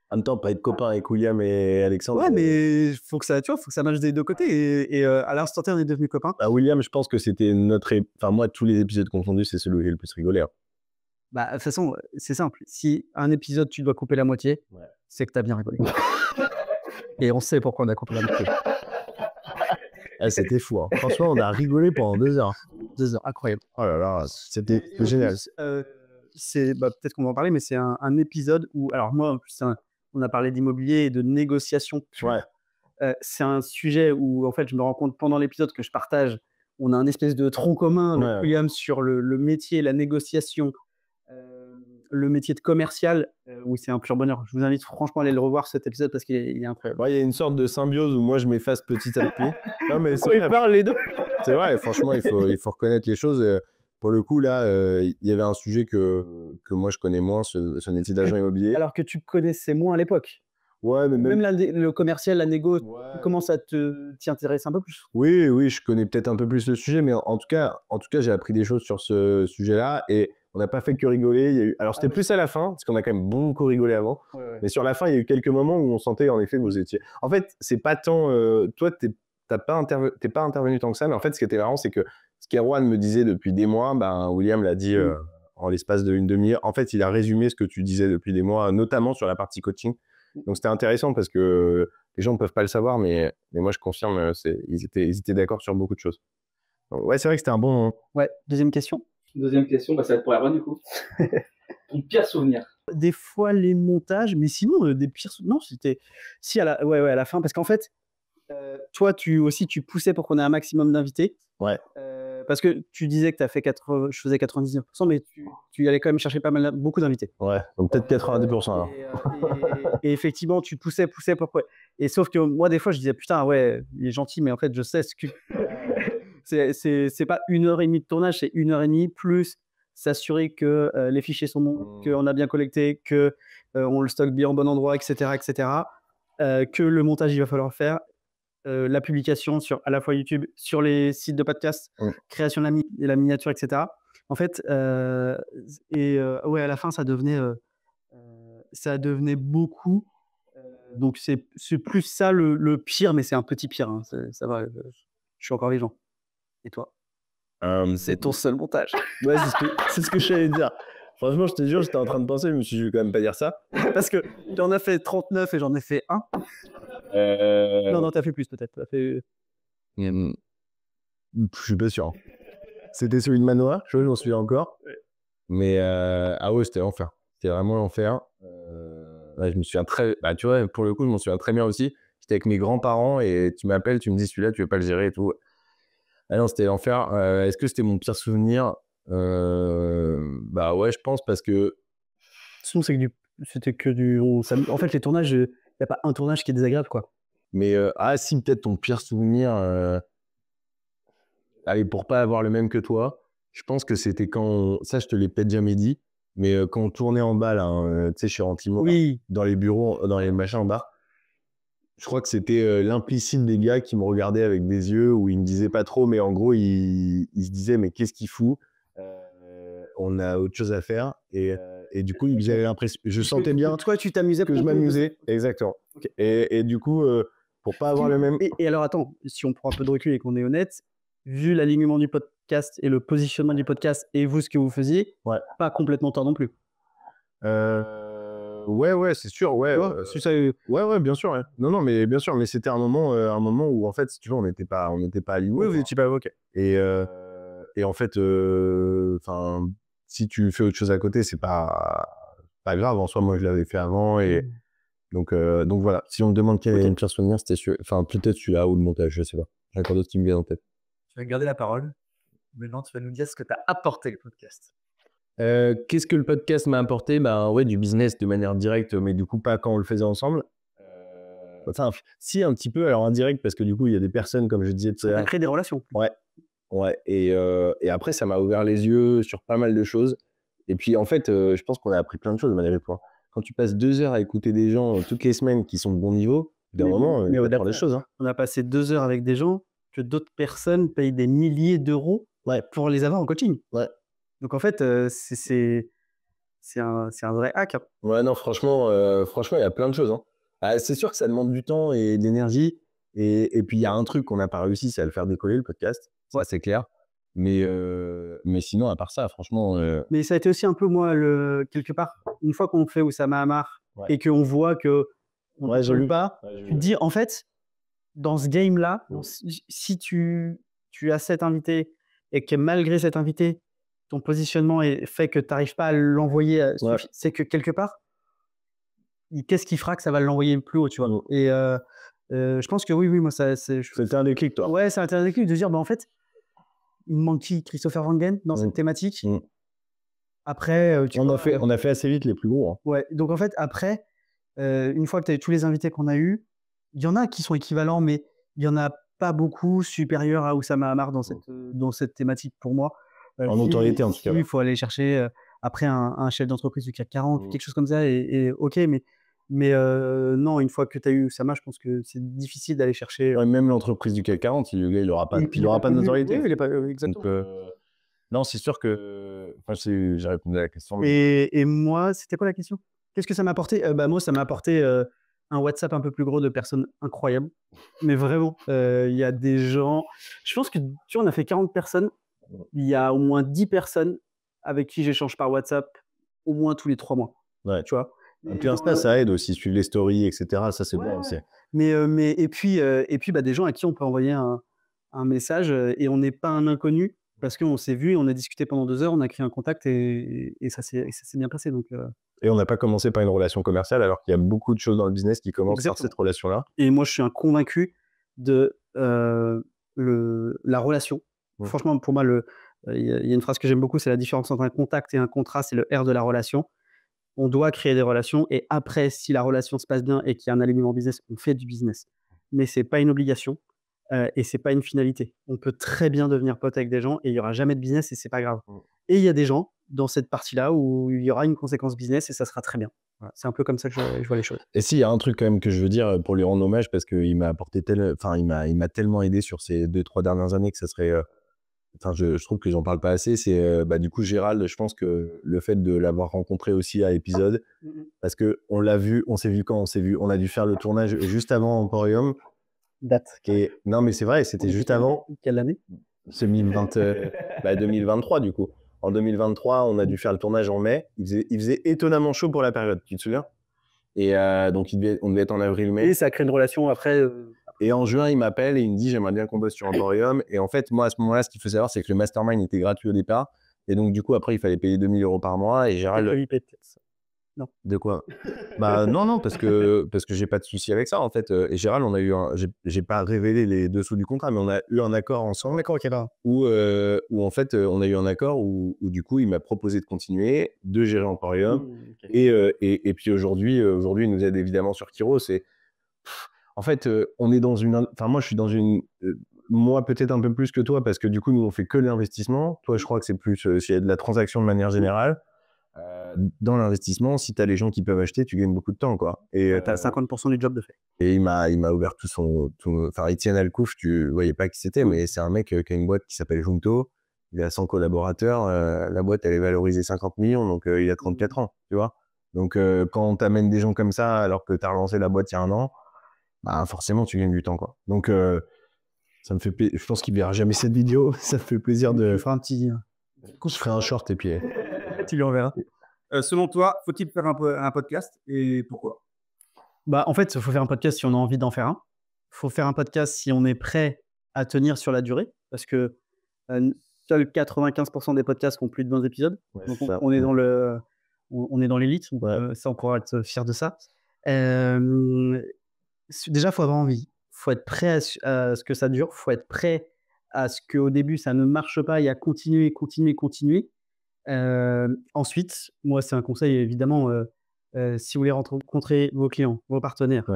En même temps, pas être copain avec William et Alexandre. Ouais, mais faut que ça marche des deux côtés. Et à l'instant T, on est devenus copains. Bah, William, je pense que c'était Enfin, moi, tous les épisodes confondus, c'est celui où j'ai le plus rigolé. Hein. Bah, de toute façon, c'est simple. Si un épisode, tu dois couper la moitié, c'est que t'as bien rigolé. Et on sait pourquoi on a coupé la moitié. Ah, c'était fou. Hein. Franchement, on a rigolé pendant 2 heures. 2 heures, incroyable. Oh là là, c'était génial. Peut-être qu'on va en parler, mais c'est un épisode où... Alors moi, en plus, on a parlé d'immobilier et de négociation. Ouais. C'est un sujet où, en fait, je me rends compte pendant l'épisode que je partage. On a un espèce de tronc commun avec William sur le métier, la négociation, le métier de commercial, où c'est un pur bonheur. Je vous invite franchement à aller le revoir, cet épisode, parce qu'il est incroyable. Il y a une sorte de symbiose où moi, je m'efface petit à petit. Non, mais ils parlent les deux. C'est vrai, franchement, il faut reconnaître les choses. Pour le coup, là, il y avait un sujet que moi, je connais moins, ce métier d'agent immobilier. Alors que tu connaissais moins à l'époque. Ouais, mais même le commercial, la négo, comment ça t'y intéresse un peu plus? Oui, je connais peut-être un peu plus le sujet, mais en tout cas, j'ai appris des choses sur ce sujet-là et on n'a pas fait que rigoler. Il y a eu... Alors, c'était plus à la fin, parce qu'on a quand même beaucoup rigolé avant. Mais sur la fin, il y a eu quelques moments où on sentait en effet que vous étiez... En fait, c'est pas tant... Toi, t'es pas intervenu tant que ça, mais en fait, ce qui était marrant, c'est que ce qu'Erwan me disait depuis des mois, William l'a dit en l'espace d'une demi-heure. En fait, il a résumé ce que tu disais depuis des mois, notamment sur la partie coaching. Donc, c'était intéressant parce que les gens ne peuvent pas le savoir, mais moi, je confirme, ils étaient d'accord sur beaucoup de choses. Donc, ouais, c'est vrai que c'était un bon... Ouais, deuxième question. Deuxième question, ça va être pour Erwan, du coup. Ton pire souvenir? Des fois, les montages, mais sinon, des pires souvenirs... Non, c'était... Si, à la fin, parce qu'en fait, toi, tu poussais pour qu'on ait un maximum d'invités. Ouais. Parce que tu disais que je faisais 99%, mais tu allais quand même chercher beaucoup d'invités. Ouais, donc peut-être 90%. Alors. Et effectivement, tu poussais pourquoi. Et sauf que moi, des fois, je disais, putain, ouais, il est gentil, mais en fait, je sais ce que... c'est pas 1h30 de tournage, c'est 1h30 plus s'assurer que les fichiers sont bons, qu'on a bien collecté, qu'on le stocke bien au bon endroit, etc. Que le montage, il va falloir faire. La publication sur à la fois YouTube, sur les sites de podcast, création de la miniature, etc. En fait, à la fin, ça devenait beaucoup. Donc, c'est plus ça le pire, mais c'est un petit pire. Hein. Ça va, je suis encore vivant. Et toi? C'est ton seul montage. Ouais, c'est ce que je allais dire. Franchement, je te jure, j'étais en train de penser, je me suis dit, je vais quand même pas dire ça. Parce que j'en ai fait 39 et j'en ai fait 1. Non, t'as fait plus peut-être. T'as fait... Je suis pas sûr. C'était celui de Manoa, je m'en souviens encore. Ouais. Mais c'était l'enfer. C'était vraiment l'enfer. Je me souviens tu vois, pour le coup, je m'en souviens très bien aussi. J'étais avec mes grands-parents et tu m'appelles, tu me dis celui-là, tu veux pas le gérer et tout. Ah non, c'était l'enfer. Est-ce que c'était mon pire souvenir? Ouais, je pense parce que... Sinon, c'était que du... En fait, les tournages, il n'y a pas un tournage qui est désagréable, quoi. Mais, si, peut-être ton pire souvenir... Allez, pour pas avoir le même que toi, je pense que c'était quand... Ça, je te l'ai peut-être jamais dit, mais quand on tournait en bas, là, tu sais, chez Rantimo, dans les bureaux, dans les machins en bas, je crois que c'était l'implicite des gars qui me regardaient avec des yeux où ils me disaient pas trop, mais en gros, ils se disaient, mais qu'est-ce qu'il fout? On a autre chose à faire. Et du coup, j'avais l'impression... Je sentais bien... Toi, tu t'amusais que je m'amusais. Exactement. Okay. Et du coup, pour pas avoir le même... Et alors, attends, si on prend un peu de recul et qu'on est honnête, vu l'alignement du podcast et le positionnement du podcast et vous, ce que vous faisiez, pas complètement tort non plus. Ouais, c'est sûr, ouais. Ouais, bien sûr. Ouais. Non, mais bien sûr, mais c'était un moment où en fait, si tu veux, on n'était pas alignés. Oui, vous n'étiez pas OK. Et en fait, enfin, si tu fais autre chose à côté, c'est pas grave. En soi, moi, je l'avais fait avant et donc voilà. Si on me demande quel est le pire souvenir, c'était enfin peut-être celui-là ou le montage, je sais pas. J'ai encore d'autres qui me viennent en tête. Tu vas garder la parole. Maintenant, tu vas nous dire ce que tu as apporté le podcast. Qu'est-ce que le podcast m'a apporté? Ouais, du business de manière directe, mais du coup pas quand on le faisait ensemble. Enfin, si un petit peu, alors indirect parce que du coup il y a des personnes, comme je disais, Ça a créé des relations. Ouais. Et après ça m'a ouvert les yeux sur pas mal de choses. Et puis en fait, je pense qu'on a appris plein de choses malgré tout. Quand tu passes 2 heures à écouter des gens toutes les semaines qui sont de bon niveau, d'un moment, tu apprends des choses. On a passé 2 heures avec des gens que d'autres personnes payent des milliers d'euros pour les avoir en coaching. Ouais. Donc en fait, c'est un vrai hack. Ouais, non, franchement, il y a plein de choses. C'est sûr que ça demande du temps et de l'énergie. Et puis il y a un truc qu'on n'a pas réussi, c'est à le faire décoller, le podcast. Ça, c'est clair. Mais sinon, à part ça, franchement. Mais ça a été aussi un peu, moi, quelque part, une fois qu'on fait Oussama Ammar et qu'on voit que on ne joue pas, tu te dis, en fait, dans ce game-là, si tu as cet invité et que malgré cet invité, ton positionnement fait que tu n'arrives pas à l'envoyer, c'est que quelque part, qu'est-ce qui fera que ça va l'envoyer plus haut, tu vois. Et je pense que oui, moi, c'était un déclic, toi. Ouais, c'est un déclic de dire, en fait, il me manque qui? Christopher Wangen dans cette thématique. Après, on a fait assez vite les plus gros. Ouais, donc en fait, après, une fois que tu as eu tous les invités qu'on a eus, il y en a qui sont équivalents, mais il n'y en a pas beaucoup supérieurs à Oussama Ammar dans cette thématique pour moi. En autorité, en tout cas. Oui, il faut aller chercher après un chef d'entreprise du CAC 40, quelque chose comme ça, et OK, mais non, une fois que tu as eu Oussama, je pense que c'est difficile d'aller chercher. Même l'entreprise du CAC 40, le gars, il n'aura pas de notoriété. Oui, il n'est pas exactement. Donc, non, c'est sûr que. Enfin, j'ai répondu à la question. Et moi, c'était quoi la question? Qu'est-ce que ça m'a apporté? Moi, ça m'a apporté un WhatsApp un peu plus gros de personnes incroyables. Mais vraiment, il y a des gens. Je pense que, tu vois, on a fait 40 personnes. Il y a au moins 10 personnes avec qui j'échange par WhatsApp au moins tous les 3 mois. Ouais. Tu vois. Et puis Insta, ça aide aussi, suivre les stories, etc. Ça, c'est bon aussi. Et puis des gens à qui on peut envoyer un message et on n'est pas un inconnu parce qu'on s'est vu, on a discuté pendant 2 heures, on a créé un contact et ça s'est bien passé. Donc, Et on n'a pas commencé par une relation commerciale alors qu'il y a beaucoup de choses dans le business qui commencent par cette relation-là. Et moi, je suis un convaincu de la relation. Franchement, pour moi, il y a une phrase que j'aime beaucoup, c'est la différence entre un contact et un contrat, c'est le R de la relation. On doit créer des relations et après, si la relation se passe bien et qu'il y a un alignement business, on fait du business. Mais ce n'est pas une obligation et ce n'est pas une finalité. On peut très bien devenir pote avec des gens et il n'y aura jamais de business et ce n'est pas grave. Et il y a des gens dans cette partie-là où il y aura une conséquence business et ça sera très bien. Voilà. C'est un peu comme ça que je vois les choses. Et si, il y a un truc quand même que je veux dire pour lui rendre hommage parce qu'il m'a apporté il m'a tellement aidé sur ces 2-3 dernières années que ça serait... je trouve que j'en parle pas assez. C'est du coup Gérald. Je pense que le fait de l'avoir rencontré aussi à épisode, parce que on l'a vu, on s'est vu quand on s'est vu. On a dû faire le tournage juste avant Emporium. Date. Non, mais c'est vrai, c'était juste avant. Quelle année? 2023 du coup. En 2023, on a dû faire le tournage en mai. Il faisait étonnamment chaud pour la période. Tu te souviens? Et donc on devait être en avril-mai. Et ça a créé une relation après. Et en juin, il m'appelle et il me dit j'aimerais bien qu'on bosse sur Emporium. Et en fait, moi, à ce moment-là, ce qu'il faut savoir, c'est que le mastermind était gratuit au départ. Et donc, du coup, après, il fallait payer 2 000 € par mois. Et Gérald. Non. De quoi? Non, parce que j'ai pas de souci avec ça, en fait. Et Gérald, on a eu j'ai pas révélé les dessous du contrat, mais on a eu un accord ensemble. D'accord, ok, là. Où en fait, on a eu un accord où du coup, il m'a proposé de continuer, de gérer Emporium. Et puis aujourd'hui, il nous aide évidemment sur Kiros. En fait, on est dans une... Enfin, moi, je suis dans une... moi, peut-être un peu plus que toi, parce que du coup, nous, on fait que l'investissement. Toi, je crois que c'est plus s'il y a de la transaction de manière générale. Dans l'investissement, si tu as les gens qui peuvent acheter, tu gagnes beaucoup de temps, quoi. Et tu as 50% du job de fait. Et il m'a ouvert tout son... Enfin, Étienne Alcouf, tu voyais pas qui c'était, mais c'est un mec qui a une boîte qui s'appelle Junto. Il a 100 collaborateurs. La boîte, elle est valorisée 50 millions, donc il a 34 ans, tu vois. Donc, quand tu amènes des gens comme ça, alors que tu as relancé la boîte il y a 1 an, forcément, tu gagnes du temps, quoi. Donc, ça me fait plaisir. Je pense qu'il verra jamais cette vidéo. Ça me fait plaisir de... Je ferai un petit... Je ferai un short et puis... tu lui enverras. Selon toi, faut-il faire un podcast et pourquoi? Bah, en fait, il faut faire un podcast si on a envie d'en faire un. Il faut faire un podcast si on est prêt à tenir sur la durée, parce que seuls 95% des podcasts ont plus de 20 épisodes. Ouais, Donc, c'est ça. on est dans l'élite. Donc, ça, on pourra être fier de ça. Déjà, il faut avoir envie. Il faut être prêt à ce que ça dure. Il faut être prêt à ce qu'au début, ça ne marche pas et à continuer. Ensuite, moi, c'est un conseil, évidemment, si vous voulez rencontrer vos clients, vos partenaires,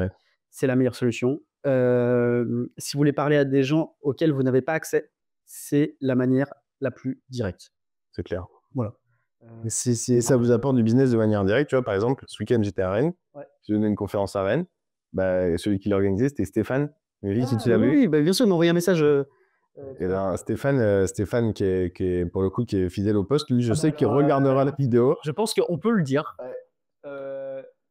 c'est la meilleure solution. Si vous voulez parler à des gens auxquels vous n'avez pas accès, c'est la manière la plus directe. C'est clair. Voilà. Ça vous apporte du business de manière directe. Tu vois, par exemple, ce week-end, j'étais à Rennes. J'ai donné une conférence à Rennes. Bah, celui qui l'organisait, c'était Stéphane. Si tu l'as vu. Oui, bah, bien sûr, il m'a envoyé un message. Et là, Stéphane qui est, pour le coup, qui est fidèle au poste, lui, je sais qu'il regardera la vidéo. Je pense qu'on peut le dire.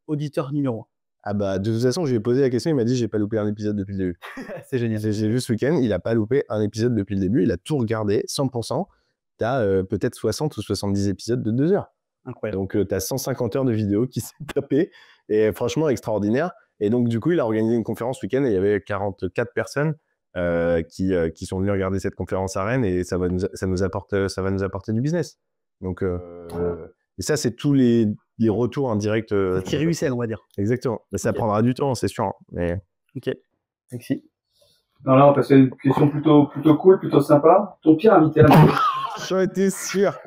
Auditeur numéro 1. Ah bah, de toute façon, je lui ai posé la question, il m'a dit j'ai pas loupé un épisode depuis le début. C'est génial. J'ai vu ce week-end, il a pas loupé un épisode depuis le début, il a tout regardé, 100%. T'as peut-être 60 ou 70 épisodes de 2 heures. Incroyable. Donc, t'as 150 heures de vidéo qui s'est tapé, et franchement, extraordinaire. Et donc, du coup, il a organisé une conférence ce week-end, et il y avait 44 personnes qui sont venues regarder cette conférence à Rennes, et ça va nous apporter du business. Donc, et ça, c'est tous les retours indirects. Qui ruissellent, on va dire. Exactement. Mais ça prendra du temps, c'est sûr. Mais... Ok. Merci. Non, là, on passe à une question plutôt cool, plutôt sympa. Ton pire invité à la J'en étais sûr.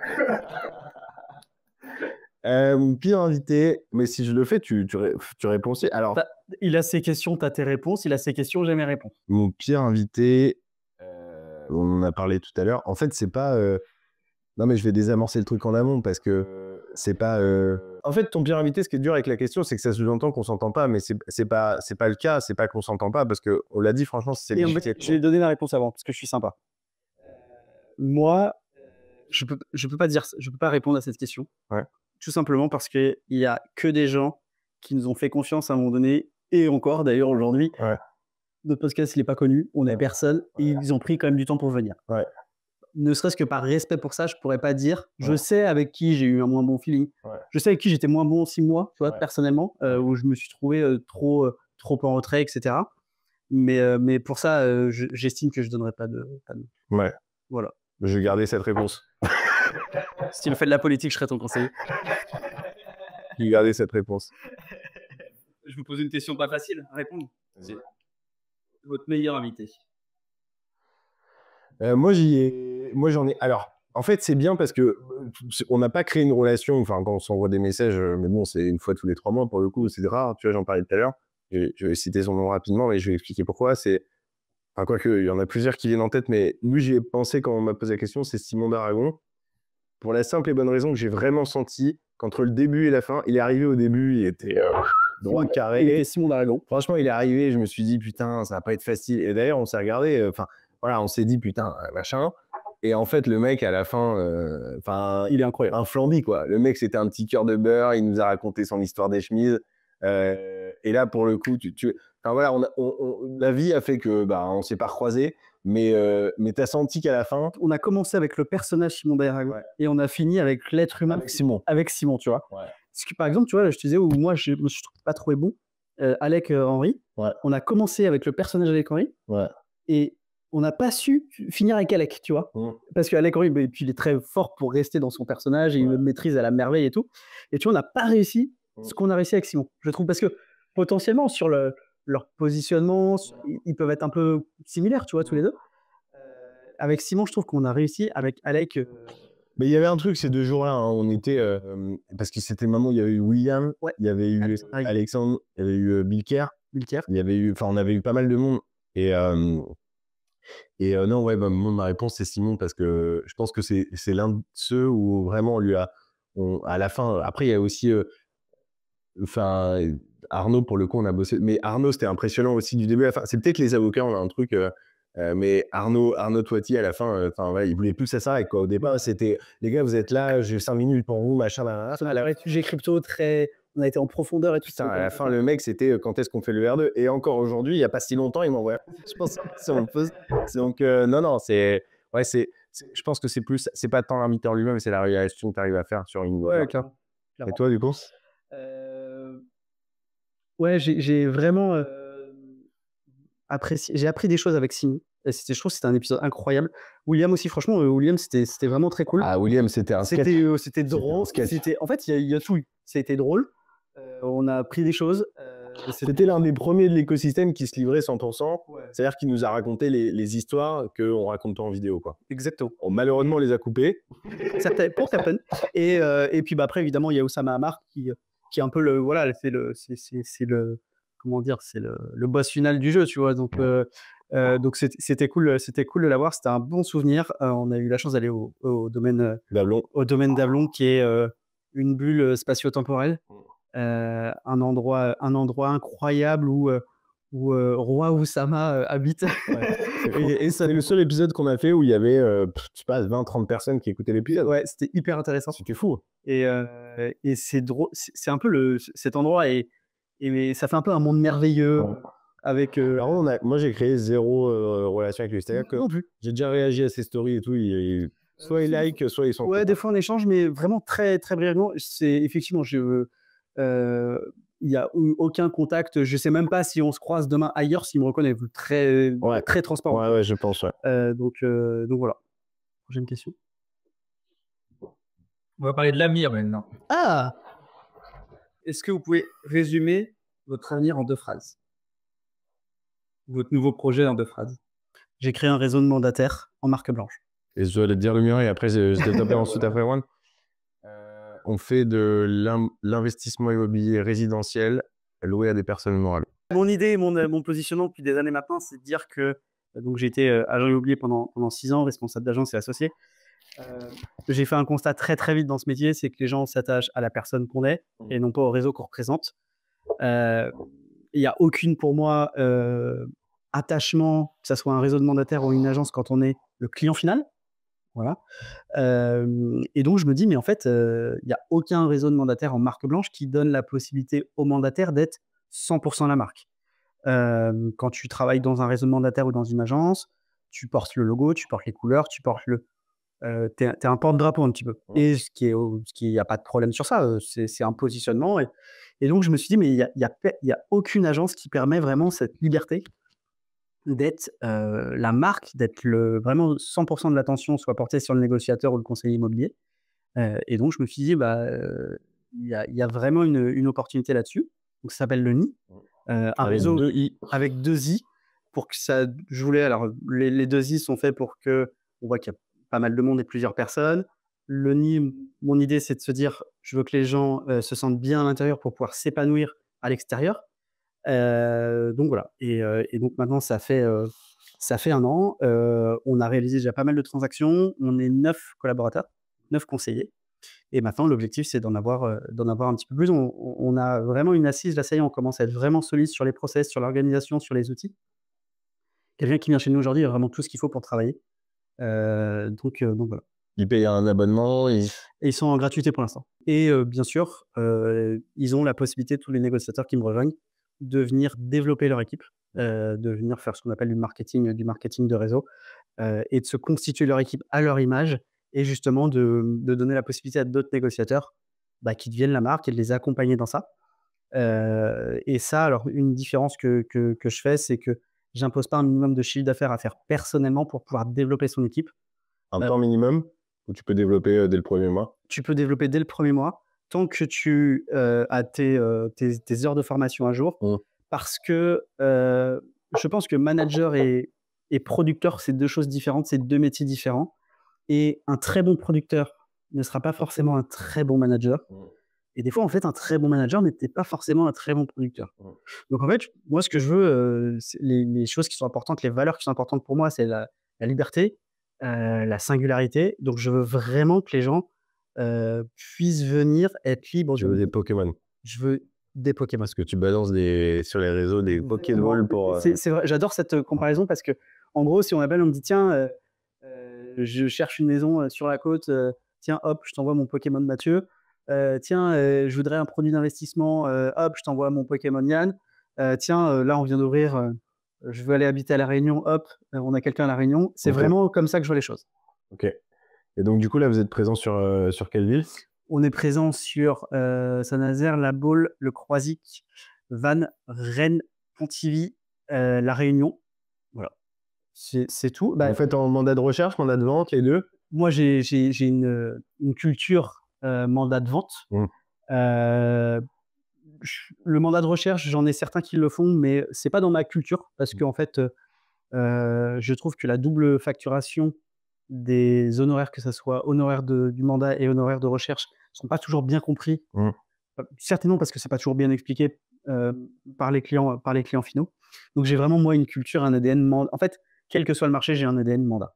Mon pire invité, mais si je le fais, tu réponds aussi. Alors, il a ses questions, tu as tes réponses. Il a ses questions, j'ai mes réponses. Mon pire invité, on en a parlé tout à l'heure. En fait, c'est pas... Non, mais je vais désamorcer le truc en amont parce que c'est pas... En fait, ton pire invité, ce qui est dur avec la question, c'est que ça sous-entend qu'on s'entend pas, mais c'est pas le cas. C'est pas qu'on s'entend pas parce qu'on l'a dit, franchement, c'est... Je vais donner la réponse avant parce que je suis sympa. Moi, je peux pas répondre à cette question. Ouais. Tout simplement parce qu'il y a que des gens qui nous ont fait confiance à un moment donné, et encore d'ailleurs aujourd'hui. Ouais. Notre podcast, il n'est pas connu, on n'est personne, et ils ont pris quand même du temps pour venir. Ouais. Ne serait-ce que par respect pour ça, je pourrais pas dire. Je sais avec qui j'ai eu un moins bon feeling. Je sais avec qui j'étais moins bon 6 mois, tu vois, personnellement, où je me suis trouvé trop en retrait, etc. Mais pour ça, j'estime que je donnerais pas de. Ouais. Voilà. Je vais garder cette réponse. Si tu me fais de la politique, je serais ton conseiller. Je vais garder cette réponse. Je vous pose une question pas facile à répondre. Vas-y. Votre meilleur invité. Moi, j'en ai. Alors, en fait, c'est bien parce que on n'a pas créé une relation. Enfin, quand on s'envoie des messages, mais bon, c'est une fois tous les 3 mois pour le coup, c'est rare. Tu vois, j'en parlais tout à l'heure. Je vais citer son nom rapidement, mais je vais expliquer pourquoi. Enfin, quoique, il y en a plusieurs qui viennent en tête, mais lui, j'y ai pensé quand on m'a posé la question, c'est Simon d'Aragon. Pour la simple et bonne raison que j'ai vraiment senti qu'entre le début et la fin, il est arrivé au début, il était droit carré. Il était Simon d'Aragon. Franchement, il est arrivé, je me suis dit, putain, ça va pas être facile. Et d'ailleurs, on s'est regardé, voilà, on s'est dit, putain, machin. Et en fait, le mec, à la fin, il est incroyable. Un flambi, quoi. Le mec, c'était un petit cœur de beurre, il nous a raconté son histoire des chemises. Et là, pour le coup, enfin, voilà, la vie a fait que on s'est pas recroisés. Mais tu as senti qu'à la fin... On a commencé avec le personnage Simon d'Aragon et on a fini avec l'être humain. Avec Simon, tu vois. Ouais. Parce que, par exemple, tu vois, là, je te disais où moi, je me suis pas trouvé bon. Alec Henry, on a commencé avec le personnage Alec Henry et on n'a pas su finir avec Alec, tu vois. Parce qu'Alec Henry, il est très fort pour rester dans son personnage et il le maîtrise à la merveille et tout. Et tu vois, on n'a pas réussi ce qu'on a réussi avec Simon, je trouve, parce que potentiellement, sur leur positionnement, ils peuvent être un peu similaires, tu vois, tous les deux. Avec Simon, je trouve qu'on a réussi. Avec Alec... Mais il y avait un truc ces 2 jours-là, hein, on était... parce que c'était le moment où il y avait eu William, il y avait eu Alexandre, il y avait eu Bill Kerr. Il y avait eu... Enfin, on avait eu pas mal de monde. Et non, ma réponse, c'est Simon, parce que je pense que c'est l'un de ceux où vraiment on lui a... à la fin... Après, il y a aussi... Arnaud, pour le coup, on a bossé. Mais Arnaud, c'était impressionnant aussi du début à la fin. C'est peut-être les avocats, on a un truc... mais Arnaud Toiti, à la fin, il voulait plus que ça s'arrête, quoi. Au départ, c'était les gars, vous êtes là, j'ai 5 minutes pour vous, machin. Un sujet crypto, on a été en profondeur et tout ça. À la fin, le mec, c'était quand est-ce qu'on fait le R2. Et encore aujourd'hui, il n'y a pas si longtemps, il m'envoie. Je pense si on le pose. Donc, non, c'est. Je pense que c'est pas tant l'invité en lui-même, c'est la réalisation que tu arrives à faire sur une. Ouais, clair. Et toi, du coup? Ouais, j'ai vraiment j'ai appris des choses avec Simi. Et je trouve que c'était un épisode incroyable. William aussi, franchement, William, c'était vraiment très cool. Ah, William, c'était un sketch. C'était drôle. En fait, il y a tout eu. C'était drôle. On a appris des choses. C'était l'un des premiers de l'écosystème qui se livrait 100%. Ouais. C'est-à-dire qu'il nous a raconté les histoires qu'on ne raconte pas en vidéo, quoi. Exactement. Malheureusement, on les a coupées. Pour certaines. Et puis après, évidemment, il y a Oussama Ammar qui est un peu le... Voilà, c'est le... Comment dire? C'est le boss final du jeu, tu vois. Donc c'était cool de l'avoir. C'était un bon souvenir. On a eu la chance d'aller au domaine d'Ablon, qui est une bulle spatio-temporelle. Un endroit incroyable où Roi Oussama habite. Ouais. et c'est le seul épisode qu'on a fait où il y avait, je sais pas, 20-30 personnes qui écoutaient l'épisode. Ouais, c'était hyper intéressant. C'était fou. Et c'est drôle. C'est un peu cet endroit et ça fait un peu un monde merveilleux. Ouais. Avec. Moi, j'ai créé zéro relation avec lui. C'est-à-dire que non plus. J'ai déjà réagi à ses stories et tout. Soit ils like, soit ils sont. Ouais, des fois on échange, mais vraiment très très brièvement. C'est effectivement, il n'y a eu aucun contact. Je sais même pas si on se croise demain ailleurs, s'il me reconnaît. Très transparent. Ouais, je pense. Ouais. Donc voilà. Prochaine question. On va parler de l'Amir maintenant. Ah! Est-ce que vous pouvez résumer votre avenir en 2 phrases? Votre nouveau projet en 2 phrases? J'ai créé un réseau de mandataires en marque blanche. Et je dois le dire le mien et après je développe ensuite après One. On fait de l'investissement immobilier résidentiel loué à des personnes morales. Mon idée et mon positionnement depuis des années maintenant, c'est de dire que donc j'ai été agent immobilier pendant 6 ans, responsable d'agence et associé. J'ai fait un constat très très vite dans ce métier, c'est que les gens s'attachent à la personne qu'on est et non pas au réseau qu'on représente. Il n'y a aucune pour moi attachement, que ce soit un réseau de mandataires ou une agence, quand on est le client final. Voilà. Et donc je me dis, mais en fait, il n'y a aucun réseau de mandataires en marque blanche qui donne la possibilité aux mandataires d'être 100% la marque. Quand tu travailles dans un réseau de mandataires ou dans une agence, tu portes le logo, tu portes les couleurs, tu portes t'es un porte-drapeau un petit peu. Et ce qui y a pas de problème sur ça, c'est un positionnement. Et donc je me suis dit, mais il y a aucune agence qui permet vraiment cette liberté d'être la marque, d'être vraiment 100% de l'attention soit portée sur le négociateur ou le conseiller immobilier. Et donc je me suis dit, il y a vraiment une opportunité là-dessus. Donc ça s'appelle le NI, un réseau avec 2 I pour que ça. Je voulais, alors les 2 I sont faits pour que on voit qu'il y a pas mal de monde et plusieurs personnes. Le NI, mon idée, c'est de se dire, je veux que les gens se sentent bien à l'intérieur pour pouvoir s'épanouir à l'extérieur. Donc voilà. Et donc maintenant, ça fait 1 an. On a réalisé déjà pas mal de transactions. On est 9 collaborateurs, 9 conseillers. Et maintenant, l'objectif, c'est d'en avoir un petit peu plus. On a vraiment une assise. Là, ça y est, on commence à être vraiment solide sur les process, sur l'organisation, sur les outils. Quelqu'un qui vient chez nous aujourd'hui a vraiment tout ce qu'il faut pour travailler. Donc voilà. Ils payent un abonnement et ils sont en gratuité pour l'instant. Et bien sûr, ils ont la possibilité, tous les négociateurs qui me rejoignent, de venir développer leur équipe, de venir faire ce qu'on appelle du marketing de réseau, et de se constituer leur équipe à leur image, et justement de donner la possibilité à d'autres négociateurs qui deviennent la marque et de les accompagner dans ça. Et ça, alors une différence que je fais, c'est que j'impose pas un minimum de chiffre d'affaires à faire personnellement pour pouvoir développer son équipe. Un temps minimum où tu peux développer dès le premier mois? Tu peux développer dès le premier mois, tant que tu as tes heures de formation à jour. Parce que je pense que manager et producteur, c'est 2 choses différentes, c'est 2 métiers différents. Et un très bon producteur ne sera pas forcément un très bon manager. Et des fois, en fait, un très bon manager n'était pas forcément un très bon producteur. Donc, en fait, moi, ce que je veux, les choses qui sont importantes, les valeurs qui sont importantes pour moi, c'est la liberté, la singularité. Donc, je veux vraiment que les gens puissent venir être libres. Je veux des Pokémon. Je veux des Pokémon. Parce que tu balances sur les réseaux des Pokéballs pour... C'est vrai, j'adore cette comparaison parce que, en gros, si on m'appelle, on me dit, tiens, je cherche une maison sur la côte, tiens, hop, je t'envoie mon Pokémon Mathieu. Tiens, je voudrais un produit d'investissement, hop, je t'envoie mon Pokémon Yann. Tiens, là, on vient d'ouvrir, je veux aller habiter à La Réunion, hop, on a quelqu'un à La Réunion. C'est vraiment comme ça que je vois les choses. Ok. Et donc, du coup, là, vous êtes présent sur quelle ville? On est présent sur Saint-Nazaire, La Baule, le Croisic, Vannes, Rennes, Pontivy, La Réunion. Voilà. C'est tout. En fait, en mandat de recherche, mandat de vente, les deux. Moi, j'ai une culture mandat de vente. Le mandat de recherche, j'en ai certains qui le font, mais c'est pas dans ma culture parce qu'en fait, je trouve que la double facturation des honoraires, que ce soit honoraires du mandat et honoraires de recherche, sont pas toujours bien compris. Certainement parce que c'est pas toujours bien expliqué par les clients finaux. Donc j'ai vraiment moi une culture, un ADN mandat. En fait, quel que soit le marché, j'ai un ADN mandat.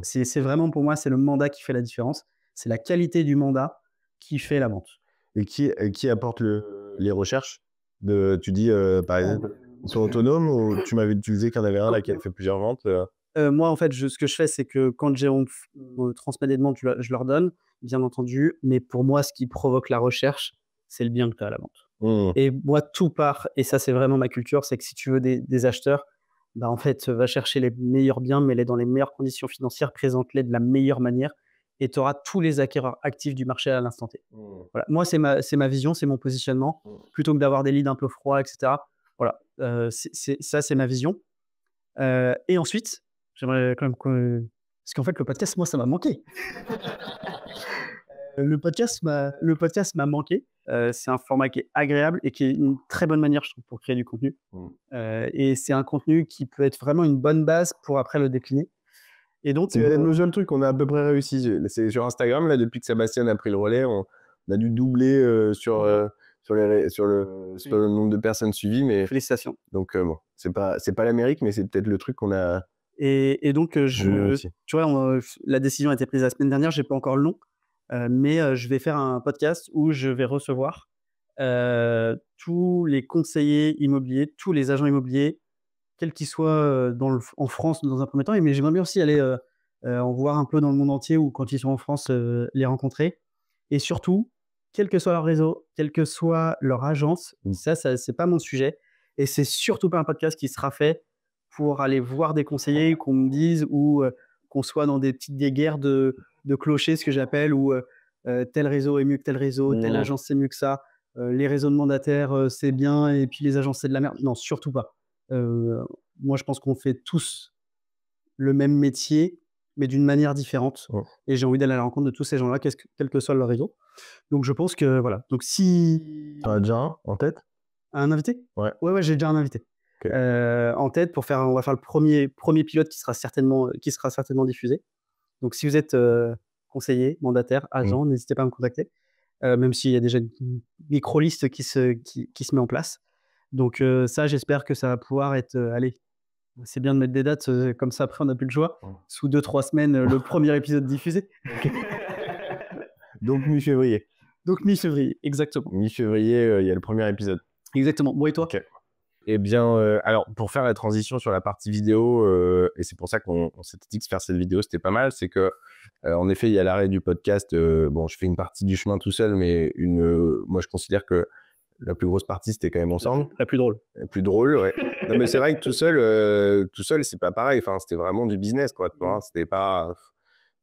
C'est vraiment pour moi, c'est le mandat qui fait la différence. C'est la qualité du mandat qui fait la vente. Et qui apporte les recherches tu dis, par exemple, ils sont autonomes ou tu disais qu'il y en avait un là qui a fait plusieurs ventes Moi, en fait, ce que je fais, c'est que quand Jérôme me transmet des demandes, je leur donne, bien entendu. Mais pour moi, ce qui provoque la recherche, c'est le bien que tu as à la vente. Et moi, tout part, et ça, c'est vraiment ma culture, c'est que si tu veux des acheteurs, bah, en fait, va chercher les meilleurs biens, mets-les dans les meilleures conditions financières, présente-les de la meilleure manière, et tu auras tous les acquéreurs actifs du marché à l'instant T. Voilà. Moi, c'est ma vision, c'est mon positionnement. Plutôt que d'avoir des leads un peu froids, etc. Voilà. Ça, c'est ma vision. Et ensuite, j'aimerais quand même parce qu'en fait, le podcast, moi, ça m'a manqué. Le podcast m'a manqué. C'est un format qui est agréable et qui est une très bonne manière, je trouve, pour créer du contenu. Et c'est un contenu qui peut être vraiment une bonne base pour après le décliner. Et donc, c'est le seul truc qu'on a à peu près réussi. C'est sur Instagram, là, depuis que Sébastien a pris le relais, on a dû doubler sur le nombre de personnes suivies. Mais... Félicitations. Donc, bon, c'est pas l'Amérique, mais c'est peut-être le truc qu'on a... Et donc, tu vois, la décision a été prise la semaine dernière, j'ai pas encore le nom, mais je vais faire un podcast où je vais recevoir tous les conseillers immobiliers, tous les agents immobiliers, quels qu'ils soient en France dans un premier temps, mais j'aimerais bien aussi aller en voir un peu dans le monde entier ou quand ils sont en France, les rencontrer. Et surtout, quel que soit leur réseau, quelle que soit leur agence, ça c'est pas mon sujet. Et c'est surtout pas un podcast qui sera fait pour aller voir des conseillers, qu'on me dise, ou qu'on soit dans des petites guerres de clochers, ce que j'appelle, où tel réseau est mieux que tel réseau, telle agence c'est mieux que ça, les réseaux de mandataires c'est bien, et puis les agences c'est de la merde. Non, surtout pas. Moi, je pense qu'on fait tous le même métier, mais d'une manière différente. Et j'ai envie d'aller à la rencontre de tous ces gens-là, quel que soit leur réseau. Donc, je pense que, voilà. Donc, si... Tu as déjà un en tête? Un invité? Ouais, j'ai déjà un invité. Okay. En tête, on va faire le premier pilote qui sera certainement diffusé. Donc, si vous êtes conseiller, mandataire, agent, n'hésitez pas à me contacter. Même s'il y a déjà une micro-liste qui se met en place. Donc ça, j'espère que ça va pouvoir être... allez, c'est bien de mettre des dates, comme ça après on n'a plus le choix. Sous 2-3 semaines, le premier épisode diffusé. Donc mi-février. Donc mi-février, exactement. Mi-février, il y a le premier épisode. Exactement. Bon, et toi? Eh bien, alors pour faire la transition sur la partie vidéo, et c'est pour ça qu'on s'était dit que faire cette vidéo, c'était pas mal, c'est que en effet, il y a l'arrêt du podcast. Bon, je fais une partie du chemin tout seul, mais moi, je considère que la plus grosse partie, c'était quand même ensemble. La plus drôle. La plus drôle, ouais. Non, mais c'est vrai que tout seul, c'est pas pareil. Enfin, c'était vraiment du business, quoi. C'était pas...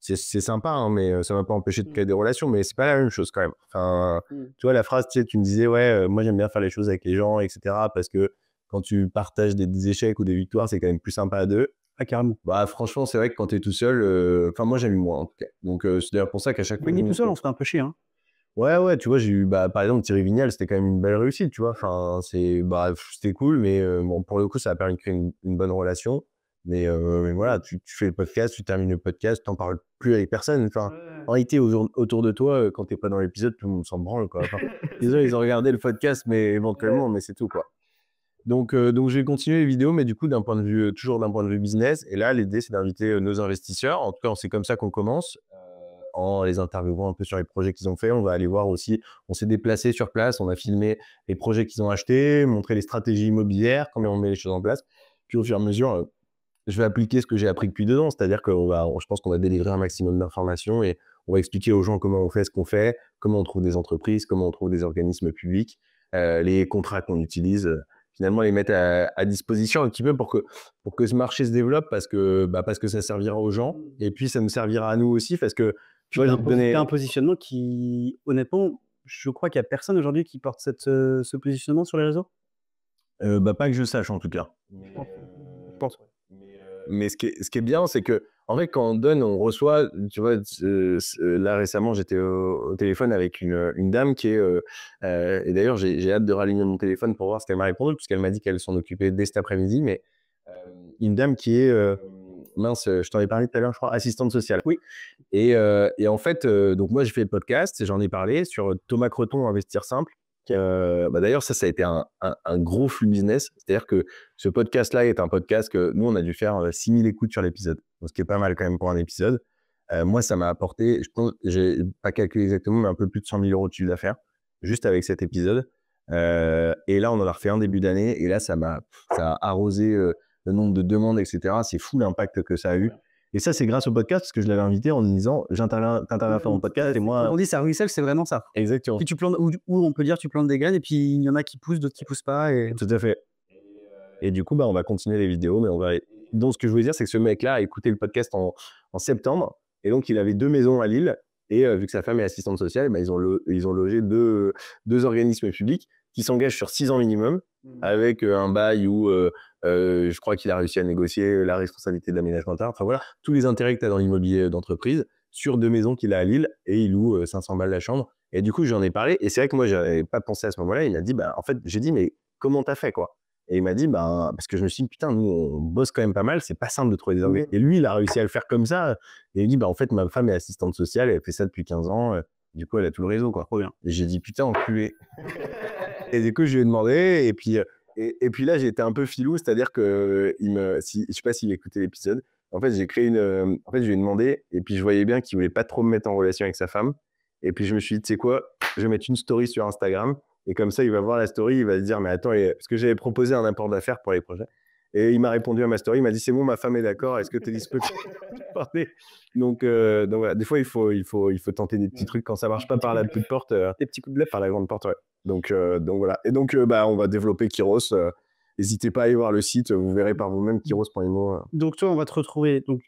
C'est sympa, hein, mais ça m'a pas empêché de créer des relations, mais c'est pas la même chose quand même. Enfin, tu vois, la phrase, tu me disais, ouais, moi, j'aime bien faire les choses avec les gens, etc. Parce que quand tu partages des échecs ou des victoires, c'est quand même plus sympa à deux. Ah, carrément. Bah, franchement, c'est vrai que quand t'es tout seul, moi, j'aime moins, en tout cas. Donc, c'est d'ailleurs pour ça qu'à chaque fois... Mais tout seul, on se fait un peu chier, hein. Ouais, tu vois, j'ai eu, par exemple, Thierry Vignal, c'était quand même une belle réussite, tu vois. Enfin, c'était cool, mais bon, pour le coup, ça a permis de créer une bonne relation. Mais voilà, tu fais le podcast, tu termines le podcast, t'en parles plus avec personne. Enfin, en réalité, autour de toi, quand t'es pas dans l'épisode, tout le monde s'en branle, quoi. Enfin, désolé, ils ont regardé le podcast, mais éventuellement, mais c'est tout, quoi. Donc, je vais continuer les vidéos, mais du coup, toujours d'un point de vue business. Et là, l'idée, c'est d'inviter nos investisseurs. En tout cas, c'est comme ça qu'on commence. En les interviewant un peu sur les projets qu'ils ont fait. On va aller voir aussi, on s'est déplacé sur place, on a filmé les projets qu'ils ont achetés, montré les stratégies immobilières, comment on met les choses en place. Puis au fur et à mesure, je vais appliquer ce que j'ai appris depuis 2 ans, c'est-à-dire que je pense qu'on va délivrer un maximum d'informations et on va expliquer aux gens comment on fait ce qu'on fait, comment on trouve des entreprises, comment on trouve des organismes publics, les contrats qu'on utilise, finalement les mettre à disposition un petit peu pour que ce marché se développe parce que ça servira aux gens et puis ça nous servira à nous aussi parce que Tu vois, t'as un positionnement qui, honnêtement, je crois qu'il n'y a personne aujourd'hui qui porte ce positionnement sur les réseaux. Pas que je sache, en tout cas. Je pense. Mais ce qui est bien, c'est que, en fait, quand on donne, on reçoit. Tu vois, là, récemment, j'étais au téléphone avec une dame qui est. Et d'ailleurs, j'ai hâte de rallumer mon téléphone pour voir ce qu'elle m'a répondu, parce qu'elle m'a dit qu'elle s'en occupait dès cet après-midi. Mais une dame qui est. Mince, je t'en ai parlé tout à l'heure, je crois, assistante sociale. Oui. Et en fait, donc moi, j'ai fait le podcast, j'en ai parlé sur Thomas Creton, Investir Simple. D'ailleurs, ça a été un gros flux business. C'est-à-dire que ce podcast-là est un podcast que nous, on a dû faire 6000 écoutes sur l'épisode. Donc, ce qui est pas mal quand même pour un épisode. Moi, ça m'a apporté, je pense, j'ai pas calculé exactement, mais un peu plus de 100 000 euros de chiffre d'affaires, juste avec cet épisode. Et là, on en a refait un début d'année. Et là, ça a arrosé le nombre de demandes, etc. C'est fou l'impact que ça a eu. Et ça, c'est grâce au podcast, parce que je l'avais invité en me disant, t'interviens faire mon podcast, et moi... On dit ça ruisselle, c'est vraiment ça. Exactement. Puis tu plantes, ou on peut dire tu plantes des graines, et puis il y en a qui poussent, d'autres qui poussent pas. Et... Tout à fait. Et du coup, on va continuer les vidéos, mais on va... Donc, ce que je voulais dire, c'est que ce mec-là a écouté le podcast en septembre, et donc il avait 2 maisons à Lille, et vu que sa femme est assistante sociale, ils ont logé deux organismes publics qui s'engagent sur 6 ans minimum, avec un bail où je crois qu'il a réussi à négocier la responsabilité de l'aménagement. Enfin voilà, tous les intérêts que tu as dans l'immobilier d'entreprise sur 2 maisons qu'il a à Lille, et il loue 500 balles la chambre. Et du coup, j'en ai parlé, et c'est vrai que moi, j'avais pas pensé à ce moment-là. Il m'a dit, en fait, j'ai dit, mais comment t'as fait, quoi? Et il m'a dit, parce que je me suis dit, putain, nous, on bosse quand même pas mal, c'est pas simple de trouver des organismes. Et lui, il a réussi à le faire comme ça. Et il dit, en fait, ma femme est assistante sociale, elle fait ça depuis 15 ans. Du coup, elle a tout le réseau, quoi. Trop bien. Et j'ai dit, putain, enculé. Et du coup, je lui ai demandé, et puis là, j'ai été un peu filou, c'est-à-dire que je sais pas s'il écoutait l'épisode. En fait, j'ai créé en fait, je lui ai demandé, et puis je voyais bien qu'il voulait pas trop me mettre en relation avec sa femme. Et puis je me suis dit, tu sais quoi, je vais mettre une story sur Instagram, et comme ça, il va voir la story, il va se dire, mais attends, parce que j'avais proposé un apport d'affaires pour les projets. Et il m'a répondu à ma story, il m'a dit, c'est bon, ma femme est d'accord, est-ce que tu es disponible? Donc voilà, des fois, il faut tenter des petits trucs quand ça marche pas par la petite porte, des petits coups de bluff par la grande porte, ouais. Donc voilà. Et donc, on va développer Kyros. N'hésitez pas à aller voir le site, vous verrez par vous-même Kyros.imo. Donc toi, on va te retrouver donc,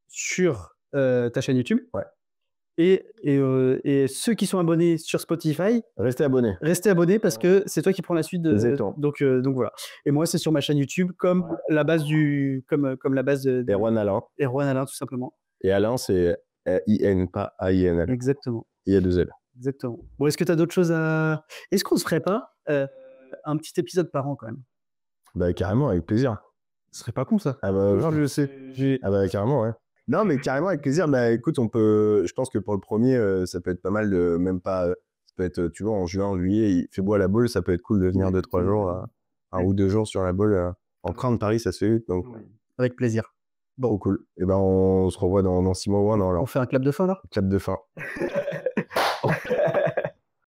sur ta chaîne YouTube. Ouais. Et ceux qui sont abonnés sur Spotify, restez abonnés parce que c'est toi qui prends la suite donc voilà. Et moi, c'est sur ma chaîne YouTube comme la base comme la base de Erwan Alain. Erwan Alain, tout simplement. Et Alain, c'est I-N, pas A-I-N-L. Exactement. Il y a 2 L. Exactement. Bon, est-ce que tu as d'autres choses à... Est-ce qu'on se ferait pas un petit épisode par an quand même? Carrément, avec plaisir. Ce serait pas con, ça. Genre, je sais. Carrément, ouais. Non, mais carrément, avec plaisir. Écoute, je pense que pour le premier, ça peut être pas mal de, même pas, ça peut être, tu vois, en juin, en juillet, il fait beau à la Baule, ça peut être cool de venir 2-3 jours, 1 ou 2 jours sur la Baule. En train de Paris, ça se fait, donc. Avec plaisir. Bon, cool. Et on se revoit dans 6 mois ou 1 an, alors. On fait un clap de fin, là? Clap de fin.